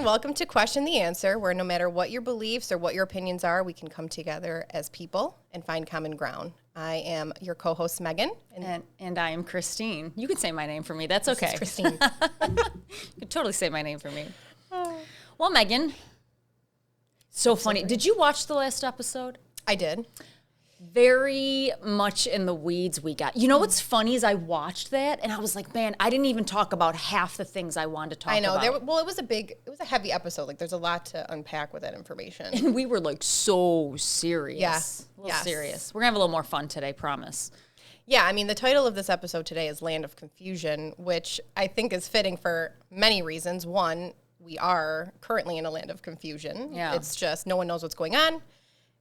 welcome to Question the Answer, where no matter what your beliefs or what your opinions are, we can come together as people and find common ground. I am your co-host, Megan. And I am Christine. You can say my name for me. That's okay. This is Christine. You can totally say my name for me. Well, Megan, so funny. Did you watch the last episode? I did. Very much in the weeds we got. You know what's funny is I watched that and I was like, man, I didn't even talk about half the things I wanted to talk about. I know. It was a heavy episode. Like, there's a lot to unpack with that information. And we were like so serious. Yes. A little serious. We're going to have a little more fun today, promise. Yeah, I mean, the title of this episode today is Land of Confusion, which I think is fitting for many reasons. One, we are currently in a land of confusion. Yeah. It's just no one knows what's going on.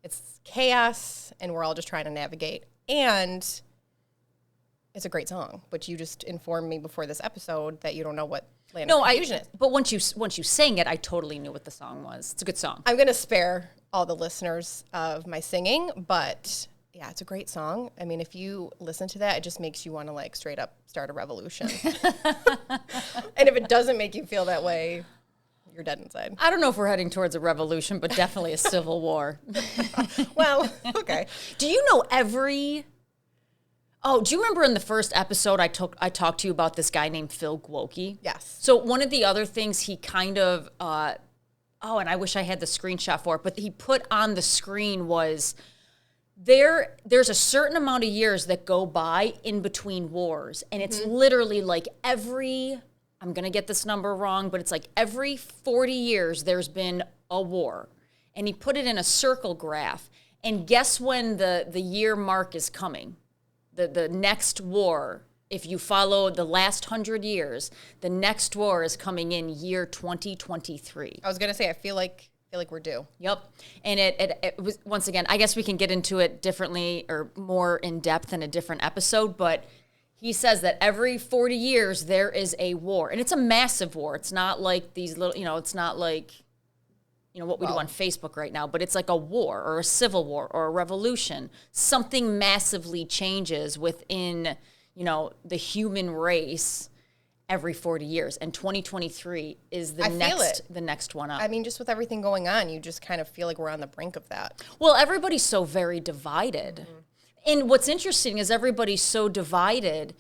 It's chaos, and we're all just trying to navigate. And it's a great song, but you just informed me before this episode that you don't know what Land of Confusion is. But once you sang it, I totally knew what the song was. It's a good song. I'm going to spare all the listeners of my singing, but yeah, it's a great song. I mean, if you listen to that, it just makes you want to like straight up start a revolution. And if it doesn't make you feel that way, you're dead inside. I don't know if we're heading towards a revolution, but definitely a civil war. Well, okay. Do you know do you remember in the first episode I talked to you about this guy named Phil Gwokey? Yes. So one of the other things he kind of, and I wish I had the screenshot for it, but he put on the screen was there's a certain amount of years that go by in between wars, and it's literally like I'm going to get this number wrong, but it's like every 40 years there's been a war. And he put it in a circle graph. And guess when the year mark is coming? The next war, if you follow the last 100 years, the next war is coming in year 2023. I was going to say, I feel like we're due. Yep. And it was, once again, I guess we can get into it differently or more in depth in a different episode, but he says that every 40 years there is a war, and it's a massive war. It's not like these little, it's not like, what we do on Facebook right now, but it's like a war or a civil war or a revolution. Something massively changes within, the human race every 40 years, and 2023 is the next one up. I mean, just with everything going on, you just kind of feel like we're on the brink of that. Well, everybody's so very divided. Mm-hmm. And what's interesting is everybody's so divided,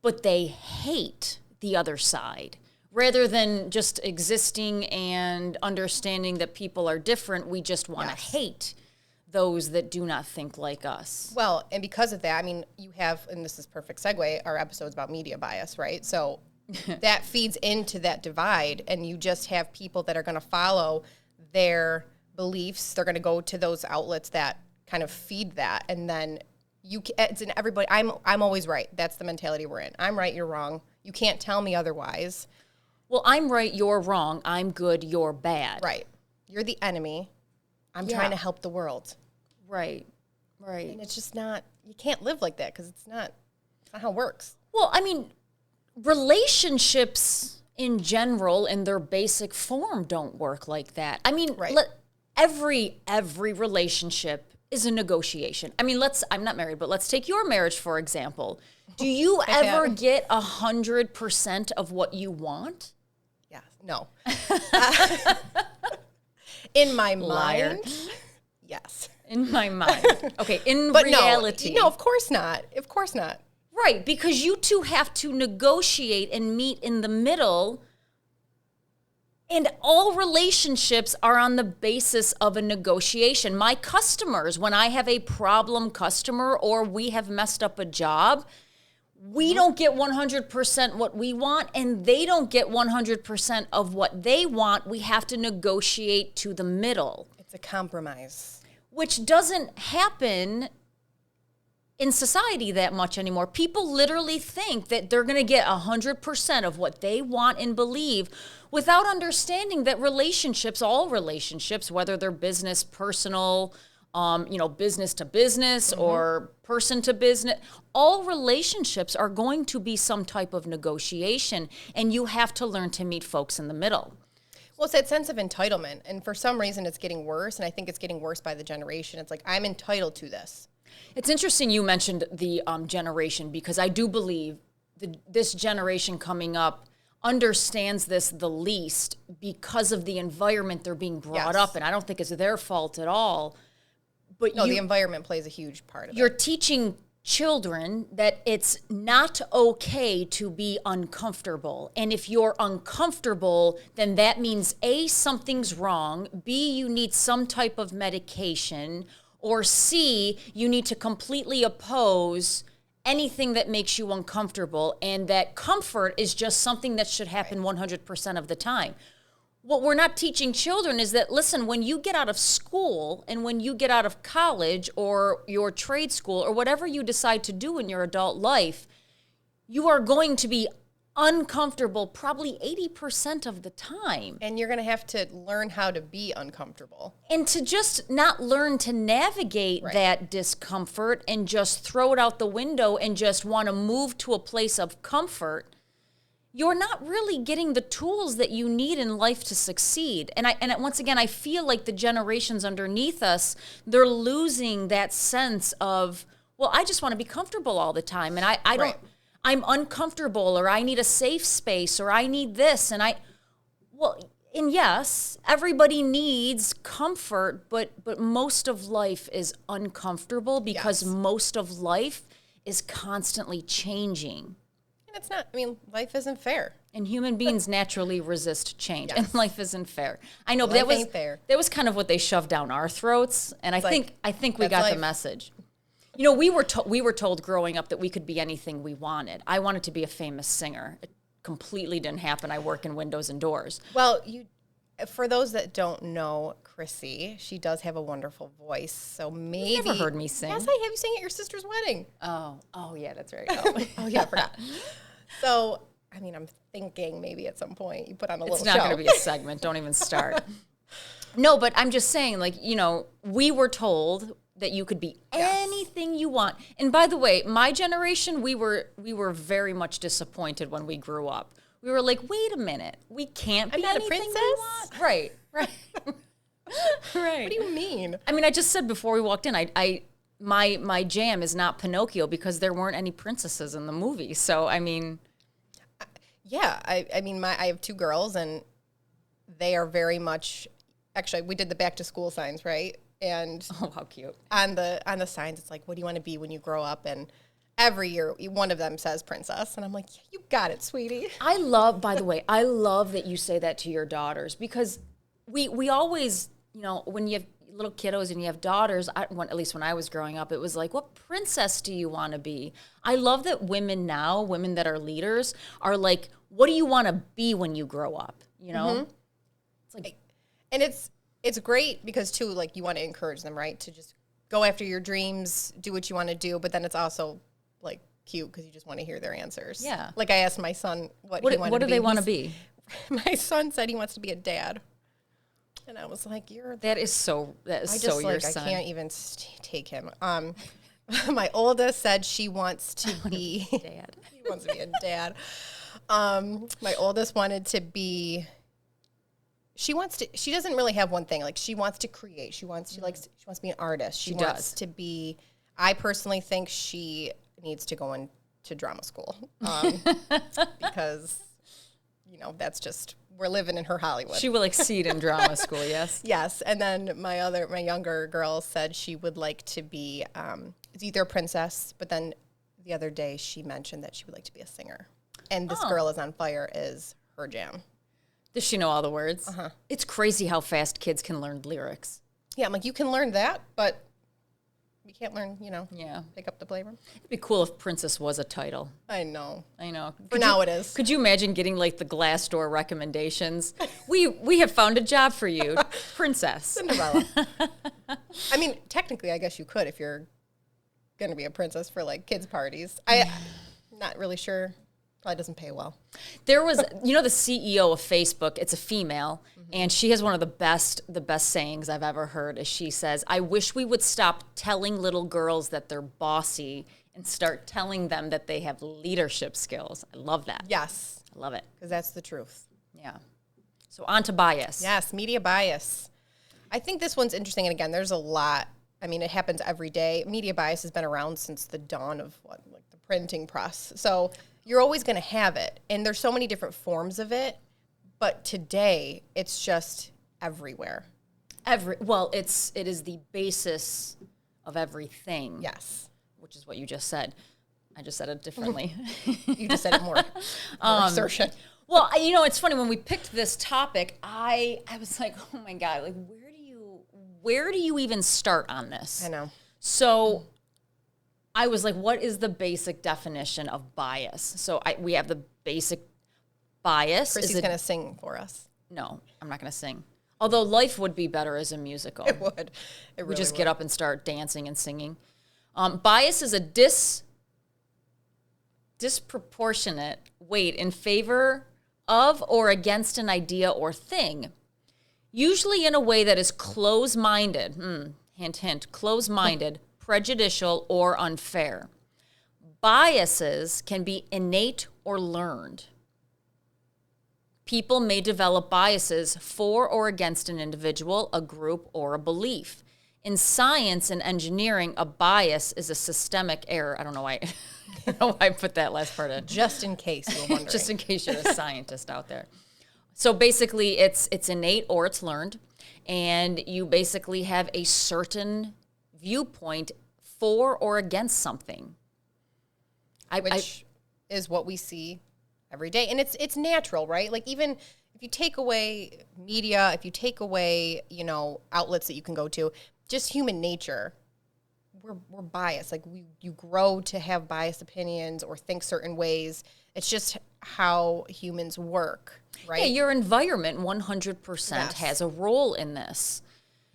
but they hate the other side. Rather than just existing and understanding that people are different, we just want to hate those that do not think like us. Well, and because of that, I mean, you have, and this is perfect segue, our episode's about media bias, right? So that feeds into that divide, and you just have people that are going to follow their beliefs. They're going to go to those outlets that kind of feed that, and then it's in everybody. I'm always right. That's the mentality we're in. I'm right, you're wrong. You can't tell me otherwise. Well, I'm right, you're wrong. I'm good, you're bad. Right. You're the enemy. I'm trying to help the world. Right. And it's just not, you can't live like that because it's not how it works. Well, I mean, relationships in general in their basic form don't work like that. I mean, every relationship is a negotiation. I mean, I'm not married, but let's take your marriage, for example. Do you ever get 100% of what you want? Yeah, no. In my mind, yes. In my mind. Okay, but reality. No, of course not. Of course not. Right, because you two have to negotiate and meet in the middle. And all relationships are on the basis of a negotiation. My customers, when I have a problem customer or we have messed up a job, we don't get 100% what we want, and they don't get 100% of what they want. We have to negotiate to the middle. It's a compromise. Which doesn't happen in society that much anymore. People literally think that they're going to get 100% of what they want and believe without understanding that all relationships, whether they're business, personal, business to business or person to business, all relationships are going to be some type of negotiation, and you have to learn to meet folks in the middle. Well, it's that sense of entitlement, and for some reason it's getting worse, and I think it's getting worse by the generation. It's like, I'm entitled to this. It's interesting you mentioned the generation, because I do believe this generation coming up, understands this the least because of the environment they're being brought up in. I don't think it's their fault at all. But no, the environment plays a huge part of it. You're teaching children that it's not okay to be uncomfortable. And if you're uncomfortable, then that means A, something's wrong, B, you need some type of medication, or C, you need to completely oppose anything that makes you uncomfortable, and that comfort is just something that should happen 100% of the time. What we're not teaching children is that, listen, when you get out of school and when you get out of college or your trade school or whatever you decide to do in your adult life, you are going to be uncomfortable probably 80% of the time. And you're going to have to learn how to be uncomfortable. And to just not learn to navigate that discomfort and just throw it out the window and just want to move to a place of comfort, you're not really getting the tools that you need in life to succeed. And once again, I feel like the generations underneath us, they're losing that sense of, well, I just want to be comfortable all the time. And I don't, I'm uncomfortable, or I need a safe space, or I need this. And yes, everybody needs comfort, but most of life is uncomfortable because most of life is constantly changing. And it's not, I mean, life isn't fair. And human beings naturally resist change, and life isn't fair. I know, but that was kind of what they shoved down our throats, and I think we got the message. You know, we were told growing up that we could be anything we wanted. I wanted to be a famous singer. It completely didn't happen. I work in windows and doors. Well, for those that don't know Chrissy, she does have a wonderful voice. So maybe you've never heard me sing. Yes, I have you sing at your sister's wedding. Oh yeah, that's right. Oh yeah, I forgot. So, I mean, I'm thinking maybe at some point you put on a little show. It's not going to be a segment. Don't even start. No, but I'm just saying, like, you know, we were told that you could be anything you want. And by the way, my generation, we were very much disappointed when we grew up. We were like, wait a minute, we can't be anything we want. Right. Right. What do you mean? I mean, I just said before we walked in, my jam is not Pinocchio because there weren't any princesses in the movie. So, I mean. Yeah, I mean, I have two girls, and they are very much, actually, we did the back to school signs, right? And oh, how cute. On the signs, it's like, what do you want to be when you grow up? And every year, one of them says princess. And I'm like, yeah, you got it, sweetie. By the way, I love that you say that to your daughters, because we always, you know, when you have little kiddos and you have daughters, at least when I was growing up, it was like, what princess do you want to be? I love that women now, women that are leaders, are like, what do you want to be when you grow up? You know? Mm-hmm. It's like, and it's great because, too, like, you want to encourage them, right? To just go after your dreams, do what you want to do, but then it's also, like, cute because you just want to hear their answers. Yeah. Like, I asked my son what he wanted to be. What do they want to be? My son said he wants to be a dad. And I was like, that is so your son. I can't even take him. My oldest said she wants to be dad. He wants to be a dad. My oldest wanted to be. She doesn't really have one thing. Like, she wants to create. She wants to be an artist. She wants to be. I personally think she needs to go into drama school because, you know, that's just. We're living in her Hollywood. She will exceed in drama school, yes? Yes. And then my younger girl said she would like to be, it's either a princess, but then the other day she mentioned that she would like to be a singer. And This Girl Is on Fire is her jam. Does she know all the words? Uh-huh. It's crazy how fast kids can learn lyrics. Yeah, I'm like, you can learn that, but you can't learn, you know, pick up the flavor. It'd be cool if Princess was a title. I know. For now it is. Could you imagine getting, like, the Glassdoor recommendations? we have found a job for you, Princess. Cinderella. I mean, technically, I guess you could if you're going to be a princess for, like, kids' parties. I'm not really sure. Probably doesn't pay well. There was, you know, the CEO of Facebook, it's a female, and she has one of the best sayings I've ever heard, is she says, I wish we would stop telling little girls that they're bossy and start telling them that they have leadership skills. I love that. Yes. I love it. Because that's the truth. Yeah. So on to bias. Yes, media bias. I think this one's interesting, and again, there's a lot. I mean, it happens every day. Media bias has been around since the dawn of, the printing press. So you're always going to have it. And there's so many different forms of it. But today, it's just everywhere. It is the basis of everything. Yes. Which is what you just said. I just said it differently. You just said it more assertion. Well, it's funny, when we picked this topic, I was like, oh my God, like where do you even start on this? I know. So I was like, what is the basic definition of bias? So we have the basic bias. Chrissy's going to sing for us. No, I'm not going to sing. Although life would be better as a musical. It would. It really we just would. get up and start dancing and singing. Bias is a disproportionate weight in favor of or against an idea or thing, usually in a way that is close-minded, hint, hint, close-minded, prejudicial, or unfair. Biases can be innate or learned. People may develop biases for or against an individual, a group, or a belief. In science and engineering, a bias is a systemic error. I don't know why I put that last part in. Just in case you're wondering. Just in case you're a scientist out there. So basically, it's innate or it's learned, and you basically have a certain viewpoint for or against something. Which is what we see every day. And it's natural, right? Like, even if you take away media, if you take away, outlets that you can go to, just human nature, we're biased. Like, you grow to have biased opinions or think certain ways. It's just how humans work, right? Yeah, your environment 100% has a role in this.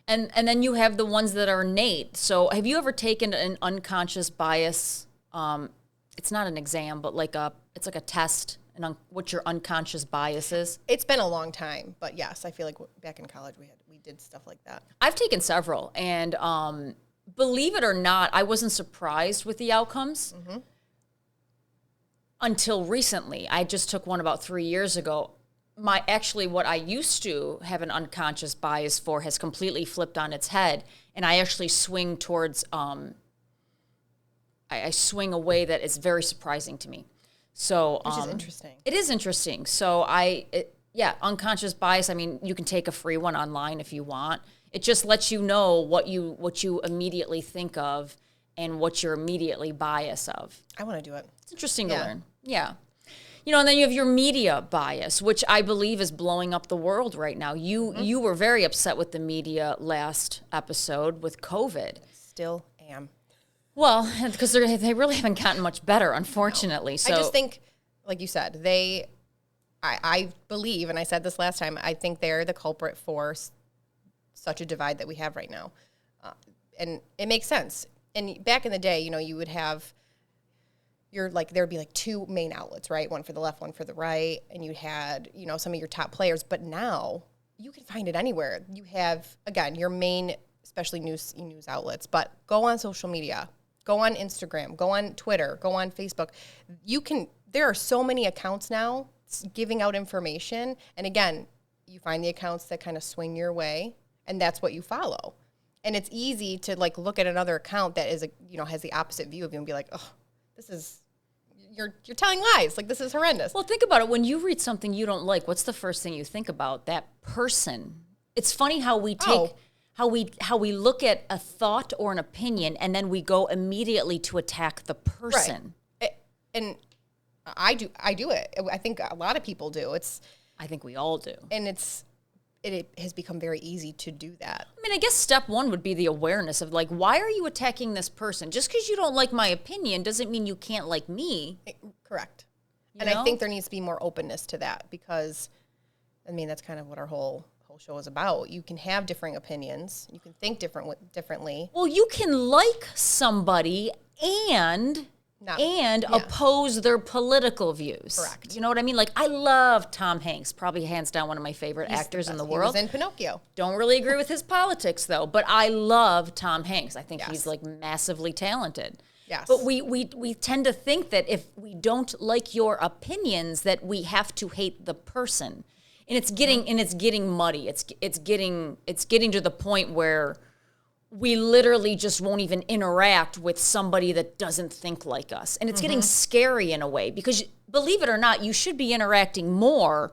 And then you have the ones that are innate. So have you ever taken an unconscious bias? It's not an exam, but it's like a test, what your unconscious bias is. It's been a long time, but yes, I feel like back in college we did stuff like that. I've taken several, and believe it or not, I wasn't surprised with the outcomes until recently. I just took one about 3 years ago. What I used to have an unconscious bias for has completely flipped on its head, and I actually swing towards. I swing a way that is very surprising to me. So, which is interesting. It is interesting. So unconscious bias. I mean, you can take a free one online if you want. It just lets you know what you immediately think of and what you're immediately biased of. I want to do it. It's interesting to learn. Yeah. And then you have your media bias, which I believe is blowing up the world right now. You were very upset with the media last episode with COVID. Still am. Well, because they really haven't gotten much better, unfortunately. No. So I just think, like you said, I believe, and I said this last time, I think they're the culprit for such a divide that we have right now. And it makes sense. And back in the day, you would have there'd be two main outlets, right? One for the left, one for the right. And you had, some of your top players. But now you can find it anywhere. You have, again, your main, especially news outlets, but go on social media. Go on Instagram, go on Twitter, go on Facebook. There are so many accounts now giving out information. And again, you find the accounts that kind of swing your way, and that's what you follow. And it's easy to look at another account that is has the opposite view of you and be like, oh, you're telling lies. Like, this is horrendous. Well, think about it. When you read something you don't like, what's the first thing you think about? That person. It's funny how we take how we look at a thought or an opinion, and then we go immediately to attack the person. Right. And I do it. I think a lot of people do. I think we all do. And it has become very easy to do that. I mean, I guess step one would be the awareness of why are you attacking this person? Just because you don't like my opinion doesn't mean you can't like me. Correct. I think there needs to be more openness to that, because, I mean, that's kind of what our whole show is about. You can have differing opinions. You can think differently. Well, you can like somebody and oppose their political views. Correct. You know what I mean? I love Tom Hanks, probably hands down one of my favorite actors in the world. He was in Pinocchio. Don't really agree with his politics, though, but I love Tom Hanks. I think he's massively talented. Yes. But we tend to think that if we don't like your opinions, that we have to hate the person. And it's getting muddy. It's getting to the point where we literally just won't even interact with somebody that doesn't think like us. And it's getting scary in a way because, believe it or not, you should be interacting more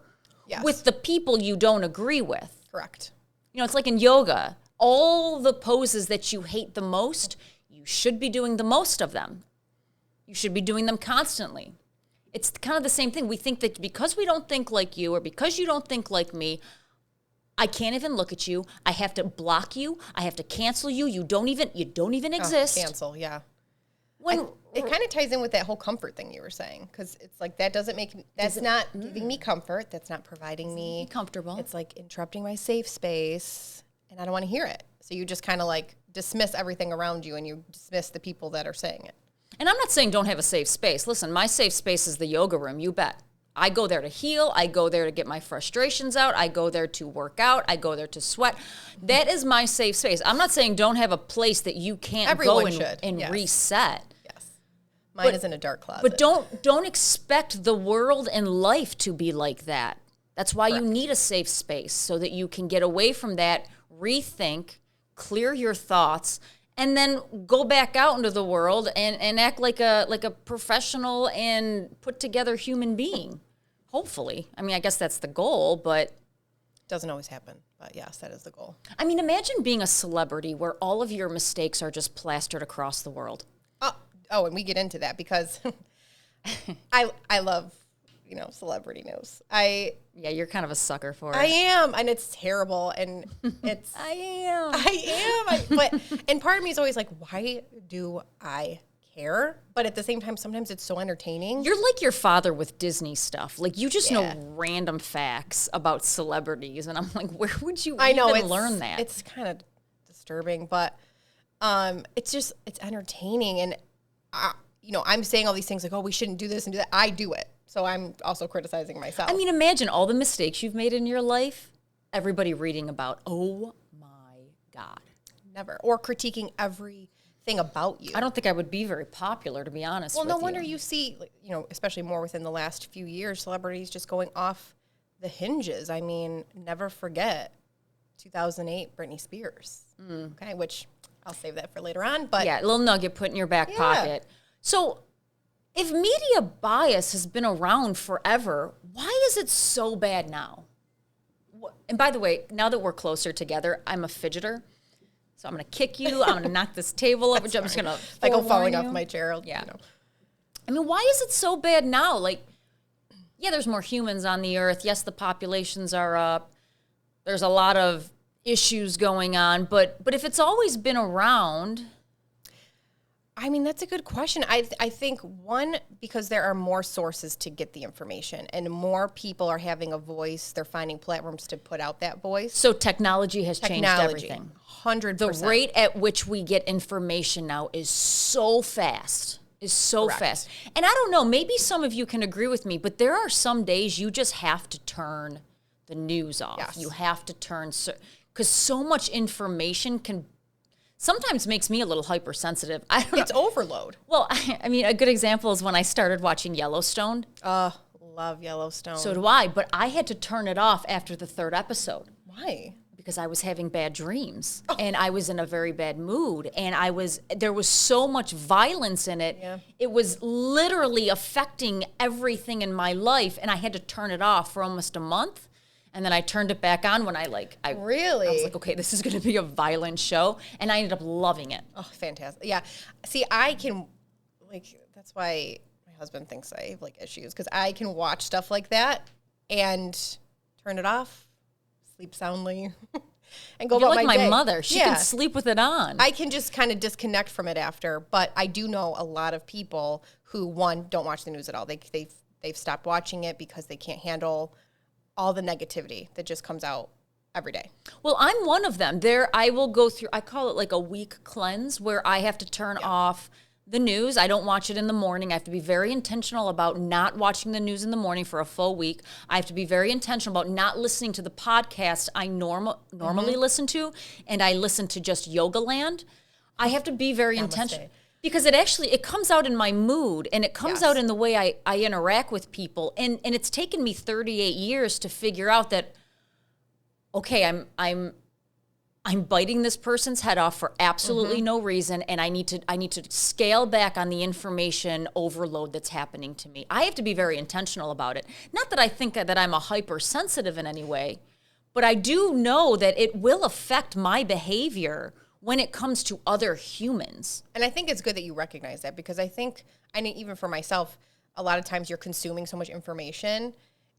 with the people you don't agree with. Correct. You know, it's like in yoga. All the poses that you hate the most, you should be doing the most of them. You should be doing them constantly. It's kind of the same thing. We think that because we don't think like you or because you don't think like me, I can't even look at you. I have to block you. I have to cancel you. You don't even exist. Cancel, yeah. It kind of ties in with that whole comfort thing you were saying, because it's like that's not giving me comfort. That's not providing me comfortable. It's like interrupting my safe space, and I don't want to hear it. So you just kind of like dismiss everything around you, and you dismiss the people that are saying it. And I'm not saying don't have a safe space. Listen, my safe space is the yoga room. You bet. I go there to heal. I go there to get my frustrations out. I go there to work out. I go there to sweat. That is my safe space. I'm not saying don't have a place that you can't go and reset. Yes. Mine is in a dark closet. But don't expect the world and life to be like that. That's why you need a safe space, so that you can get away from that, rethink, clear your thoughts, and then go back out into the world and act like a professional and put together human being. Hopefully. I mean, I guess that's the goal, but doesn't always happen. But yes, that is the goal. I mean, imagine being a celebrity where all of your mistakes are just plastered across the world. Oh, and we get into that because I love, celebrity news. Yeah, you're kind of a sucker for it. I am, and it's terrible, and it's... I am. And part of me is always like, why do I care? But at the same time, sometimes it's so entertaining. You're like your father with Disney stuff. Like, you just know random facts about celebrities, and I'm like, where would you even learn that? It's kind of disturbing, but it's entertaining, and, I'm saying all these things like, oh, we shouldn't do this and do that. I do it. So I'm also criticizing myself. I mean, imagine all the mistakes you've made in your life, everybody reading about, oh my God. Never. Or critiquing everything about you. I don't think I would be very popular, to be honest with you. Well, no wonder you see, especially more within the last few years, celebrities just going off the hinges. I mean, never forget 2008 Britney Spears. Okay, which I'll save that for later on. But yeah, a little nugget put in your back pocket. So if media bias has been around forever, why is it so bad now? And by the way, now that we're closer together, I'm a fidgeter. So I'm going to kick you. I'm going to knock this table over. I'm just going to like I'm falling off my chair. Yeah. I mean, why is it so bad now? Like, yeah, there's more humans on the earth. Yes, the populations are up. There's a lot of issues going on. But if it's always been around... I mean, that's a good question. I think, one, because there are more sources to get the information and more people are having a voice, they're finding platforms to put out that voice. So technology has changed everything. 100%. The rate at which we get information now is so fast. Fast. And I don't know, maybe some of you can agree with me, but there are some days you just have to turn the news off. Yes. You have to turn, because so much information can sometimes makes me a little hypersensitive. It's overload. Well, I mean, a good example is when I started watching Yellowstone. Love Yellowstone. So do I, but I had to turn it off after the 3rd episode. Why? Because I was having bad dreams, and I was in a very bad mood, and there was so much violence in it. Yeah. It was literally affecting everything in my life, and I had to turn it off for almost a month. And then I turned it back on when Really? I was like, okay, this is going to be a violent show. And I ended up loving it. Oh, fantastic. Yeah. See, I can, that's why my husband thinks I have, issues. Because I can watch stuff like that and turn it off, sleep soundly, and go You're about like my day. my mother. She can sleep with it on. I can just kind of disconnect from it after. But I do know a lot of people who, one, don't watch the news at all. They've stopped watching it because they can't handle all the negativity that just comes out every day. Well, I'm one of them. I will go through, I call it like a week cleanse, where I have to turn off the news. I don't watch it in the morning. I have to be very intentional about not watching the news in the morning for a full week. I have to be very intentional about not listening to the podcast I normally listen to, and I listen to just Yoga Land. I have to be very intentional. Because it comes out in my mood, and it comes out in the way I interact with people. And it's taken me 38 years to figure out that, okay, I'm I'm biting this person's head off for absolutely no reason, and I need to scale back on the information overload that's happening to me. I have to be very intentional about it. Not that I think that I'm a hypersensitive in any way, but I do know that it will affect my behavior when it comes to other humans. And I think it's good that you recognize that, because I think, even for myself, a lot of times you're consuming so much information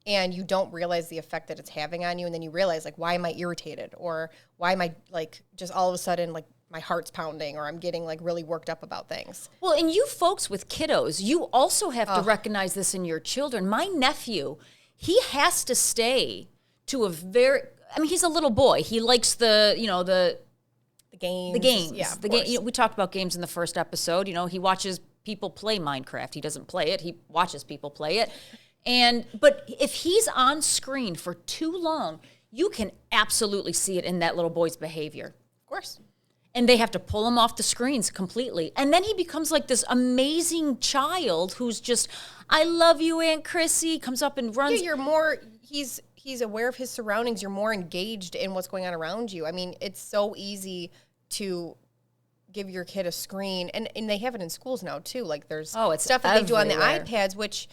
and you don't realize the effect that it's having on you. And then you realize, like, why am I irritated? Or why am I, like, just all of a sudden, like, my heart's pounding, or I'm getting, like, really worked up about things. Well, and you folks with kiddos, you also have to recognize this in your children. My nephew, he has to stay to a very, he's a little boy. He likes the games. The games. Yeah, we talked about games in the first episode. He watches people play Minecraft. He doesn't play it. He watches people play it. But if he's on screen for too long, you can absolutely see it in that little boy's behavior. Of course. And they have to pull him off the screens completely. And then he becomes like this amazing child who's just, I love you, Aunt Chrissy, comes up and runs. Yeah, you're more, he's aware of his surroundings. You're more engaged in what's going on around you. It's so easy to give your kid a screen. And they have it in schools now, too. Like, there's stuff that they do on the iPads, which,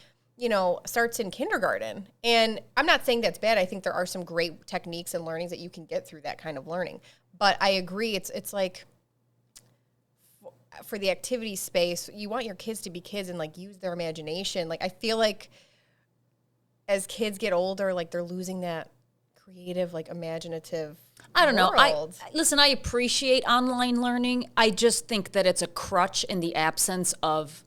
starts in kindergarten. And I'm not saying that's bad. I think there are some great techniques and learnings that you can get through that kind of learning. But I agree, it's like, for the activity space, you want your kids to be kids and, like, use their imagination. Like, I feel like as kids get older, like, they're losing that creative, like, imaginative I don't know. world. I appreciate online learning. I just think that it's a crutch in the absence of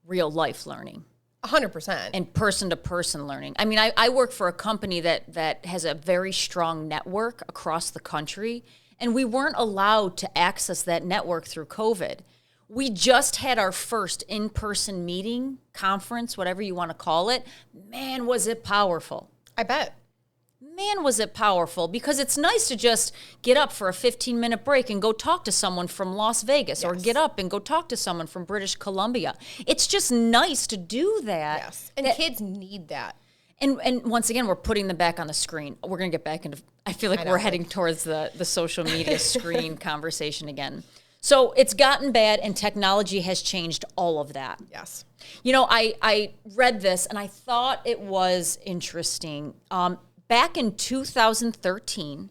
real life learning. 100%. And person-to-person learning. I work for a company that has a very strong network across the country, and we weren't allowed to access that network through COVID. We just had our first in-person meeting, conference, whatever you want to call it. Man, was it powerful. I bet. Man, was it powerful, because it's nice to just get up for a 15-minute break and go talk to someone from Las Vegas, or get up and go talk to someone from British Columbia. It's just nice to do that. Yes, and kids need that. And once again, we're putting them back on the screen. We're going to get back into, I feel like we're heading towards the social media screen conversation again. So it's gotten bad, and technology has changed all of that. Yes. I read this, and I thought it was interesting. Back in 2013,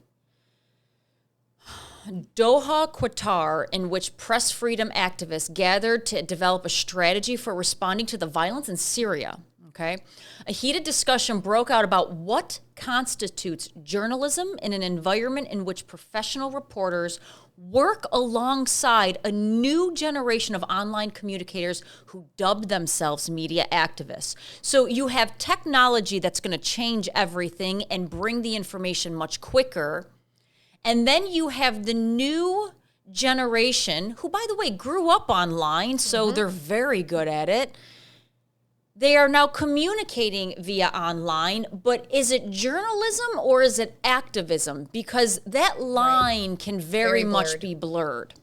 Doha, Qatar, in which press freedom activists gathered to develop a strategy for responding to the violence in Syria. Okay, a heated discussion broke out about what constitutes journalism in an environment in which professional reporters work alongside a new generation of online communicators who dubbed themselves media activists. So you have technology that's going to change everything and bring the information much quicker. And then you have the new generation, who, by the way, grew up online, so they're very good at it. They are now communicating via online, but is it journalism or is it activism? Because that line can very much be blurred.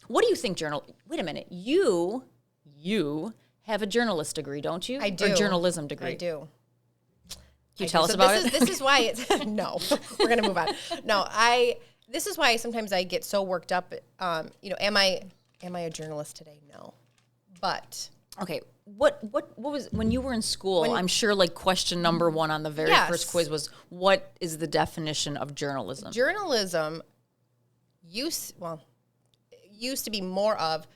What do you think, Wait a minute. You have a journalist degree, don't you? I do. Or journalism degree. I do. Can you tell us about it? This is why it's, no, we're going to move on. No, this is why sometimes I get so worked up. Am I a journalist today? No. But. Okay. What was, when you were in school, I'm sure, like, question number one on the very first quiz was, what is the definition of journalism? Journalism used to be more of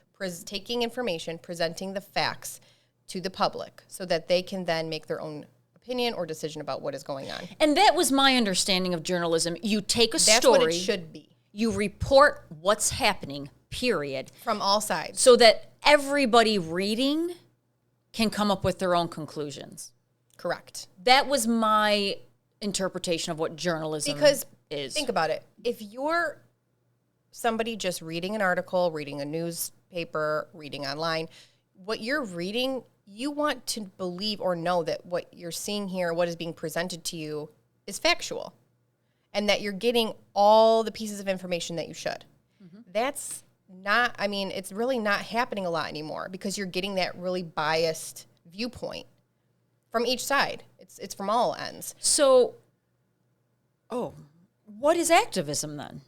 taking information, presenting the facts to the public so that they can then make their own opinion or decision about what is going on. And that was my understanding of journalism. You take a story. That's what it should be. You report what's happening, period. From all sides. So that everybody reading can come up with their own conclusions. Correct. That was my interpretation of what journalism is. Because think about it. If you're somebody just reading an article, reading a newspaper, reading online, what you're reading, you want to believe or know that what you're seeing here, what is being presented to you, is factual. And that you're getting all the pieces of information that you should. That's not, it's really not happening a lot anymore, because you're getting that really biased viewpoint from each side. It's from all ends. So, what is activism then?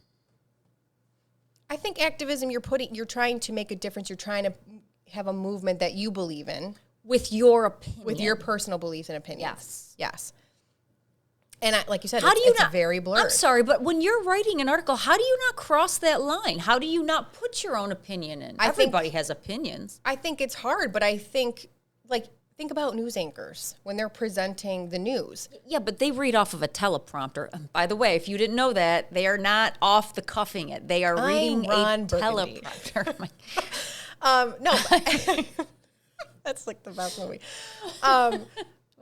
I think activism, you're trying to make a difference. You're trying to have a movement that you believe in. With your opinion. With your personal beliefs and opinions. Yes. Yes. And like you said, it's very blurred. I'm sorry, but when you're writing an article, how do you not cross that line? How do you not put your own opinion in? Everybody has opinions. I think it's hard, but I think, think about news anchors when they're presenting the news. Yeah, but they read off of a teleprompter. By the way, if you didn't know that, they are not off the cuffing it. They are reading a teleprompter. No, that's like the best movie.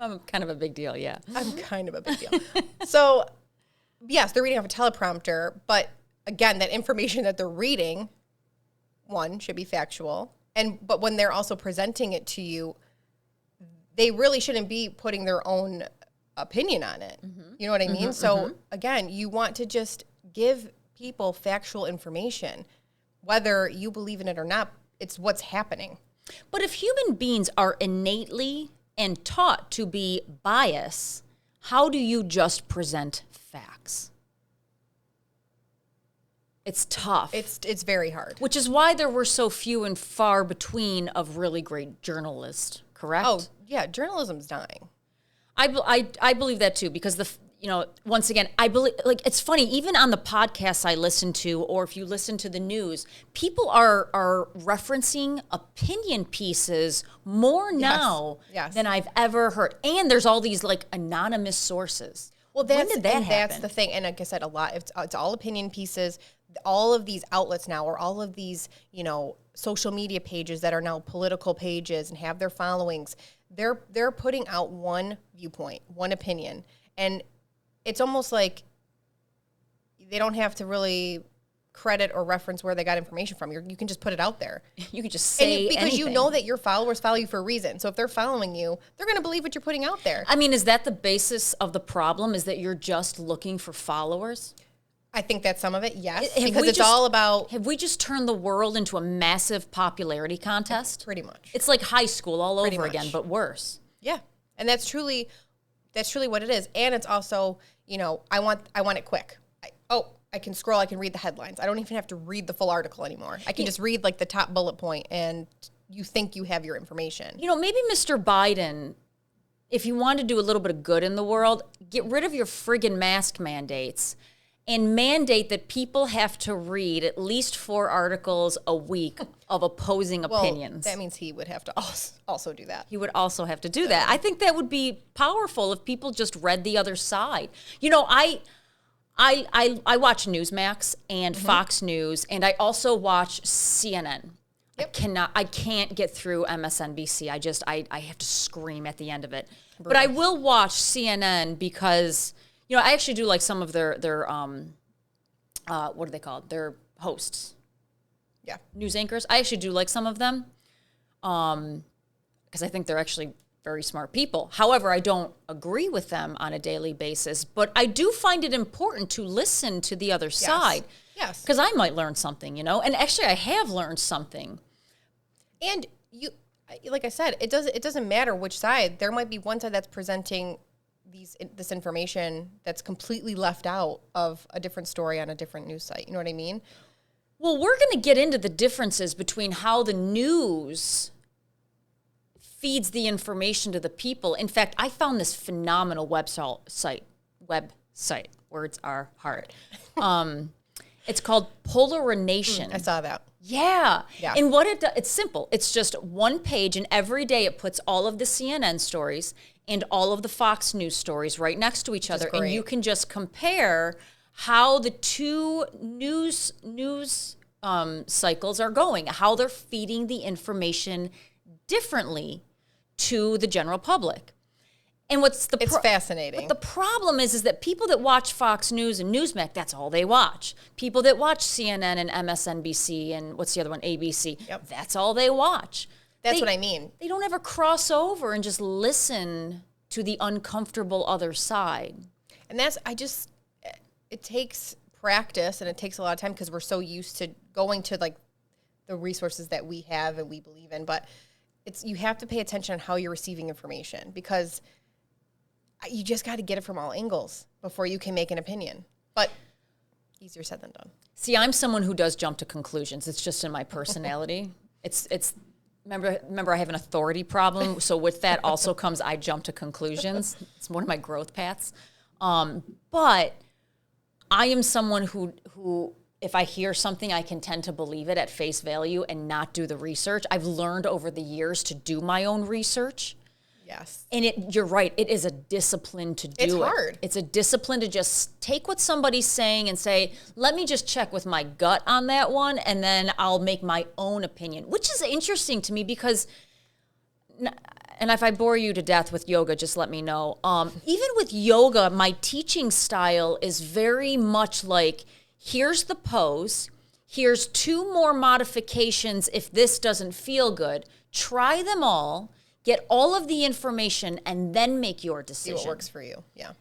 I'm kind of a big deal, yeah. I'm kind of a big deal. So, yes, they're reading off a teleprompter, but again, that information that they're reading, one, should be factual. But when they're also presenting it to you, they really shouldn't be putting their own opinion on it. Mm-hmm. You know what I mean? So, again, you want to just give people factual information. Whether you believe in it or not, it's what's happening. But if human beings are innately and taught to be biased, how do you just present facts? It's tough. It's very hard. Which is why there were so few and far between of really great journalists, correct? Oh, yeah, journalism's dying. I believe that too, because once again, I believe, it's funny, even on the podcasts I listen to, or if you listen to the news, people are referencing opinion pieces more now than I've ever heard. And there's all these anonymous sources. Well, when did that happen? That's the thing. And like I said, it's all opinion pieces. All of these outlets now, or all of these, social media pages that are now political pages and have their followings, they're putting out one viewpoint, one opinion. And it's almost like they don't have to really credit or reference where they got information from. You can just put it out there. You can just say because anything. You know that your followers follow you for a reason. So if they're following you, they're going to believe what you're putting out there. I mean, is that the basis of the problem, is that you're just looking for followers? I think that's some of it, yes. Because it's all about... Have we just turned the world into a massive popularity contest? Pretty much. It's like high school all over again, but worse. Yeah. And that's truly what it is. And it's also, I want it quick. I can scroll, I can read the headlines. I don't even have to read the full article anymore. I can just read the top bullet point, and you think you have your information. Maybe Mr. Biden, if you want to do a little bit of good in the world, get rid of your friggin' mask mandates and mandate that people have to read at least 4 articles a week of opposing opinions. That means he would have to also do that. He would also have to do that. I think that would be powerful if people just read the other side. I watch Newsmax and Fox News, and I also watch CNN. Yep. I can't get through MSNBC. I have to scream at the end of it. Brutal. But I will watch CNN because I actually do like some of their what are they called? Their hosts. Yeah. News anchors. I actually do like some of them because I think they're actually very smart people. However, I don't agree with them on a daily basis, but I do find it important to listen to the other side. Yes. Because I might learn something, and actually I have learned something. And like I said, it doesn't matter which side. There might be one side that's presenting this information that's completely left out of a different story on a different news site. You know what I mean? Well, we're going to get into the differences between how the news feeds the information to the people. In fact, I found this phenomenal website. Words are hard. It's called Polarination. I saw that. Yeah. And what it does, it's simple. It's just one page, and every day it puts all of the CNN stories and all of the Fox News stories right next to each other. And you can just compare how the two news cycles are going, how they're feeding the information differently to the general public. And it's fascinating. But the problem is that people that watch Fox News and Newsmax, that's all they watch. People that watch CNN and MSNBC and what's the other one, ABC, that's all they watch. That's what I mean. They don't ever cross over and just listen to the uncomfortable other side. And it takes practice, and it takes a lot of time because we're so used to going to the resources that we have and we believe in. But you have to pay attention on how you're receiving information, because you just got to get it from all angles before you can make an opinion. But easier said than done. See, I'm someone who does jump to conclusions. It's just in my personality. Remember I have an authority problem. So with that also comes I jump to conclusions. It's one of my growth paths. But I am someone who if I hear something, I can tend to believe it at face value and not do the research. I've learned over the years to do my own research. Yes. And you're right, it is a discipline to do it. It's hard. It's a discipline to just take what somebody's saying and say, let me just check with my gut on that one, and then I'll make my own opinion, which is interesting to me because, and if I bore you to death with yoga, just let me know. Even with yoga, my teaching style is very much like, here's the pose, here's 2 more modifications if this doesn't feel good, try them all, get all of the information, and then make your decision. See what works for you, yeah.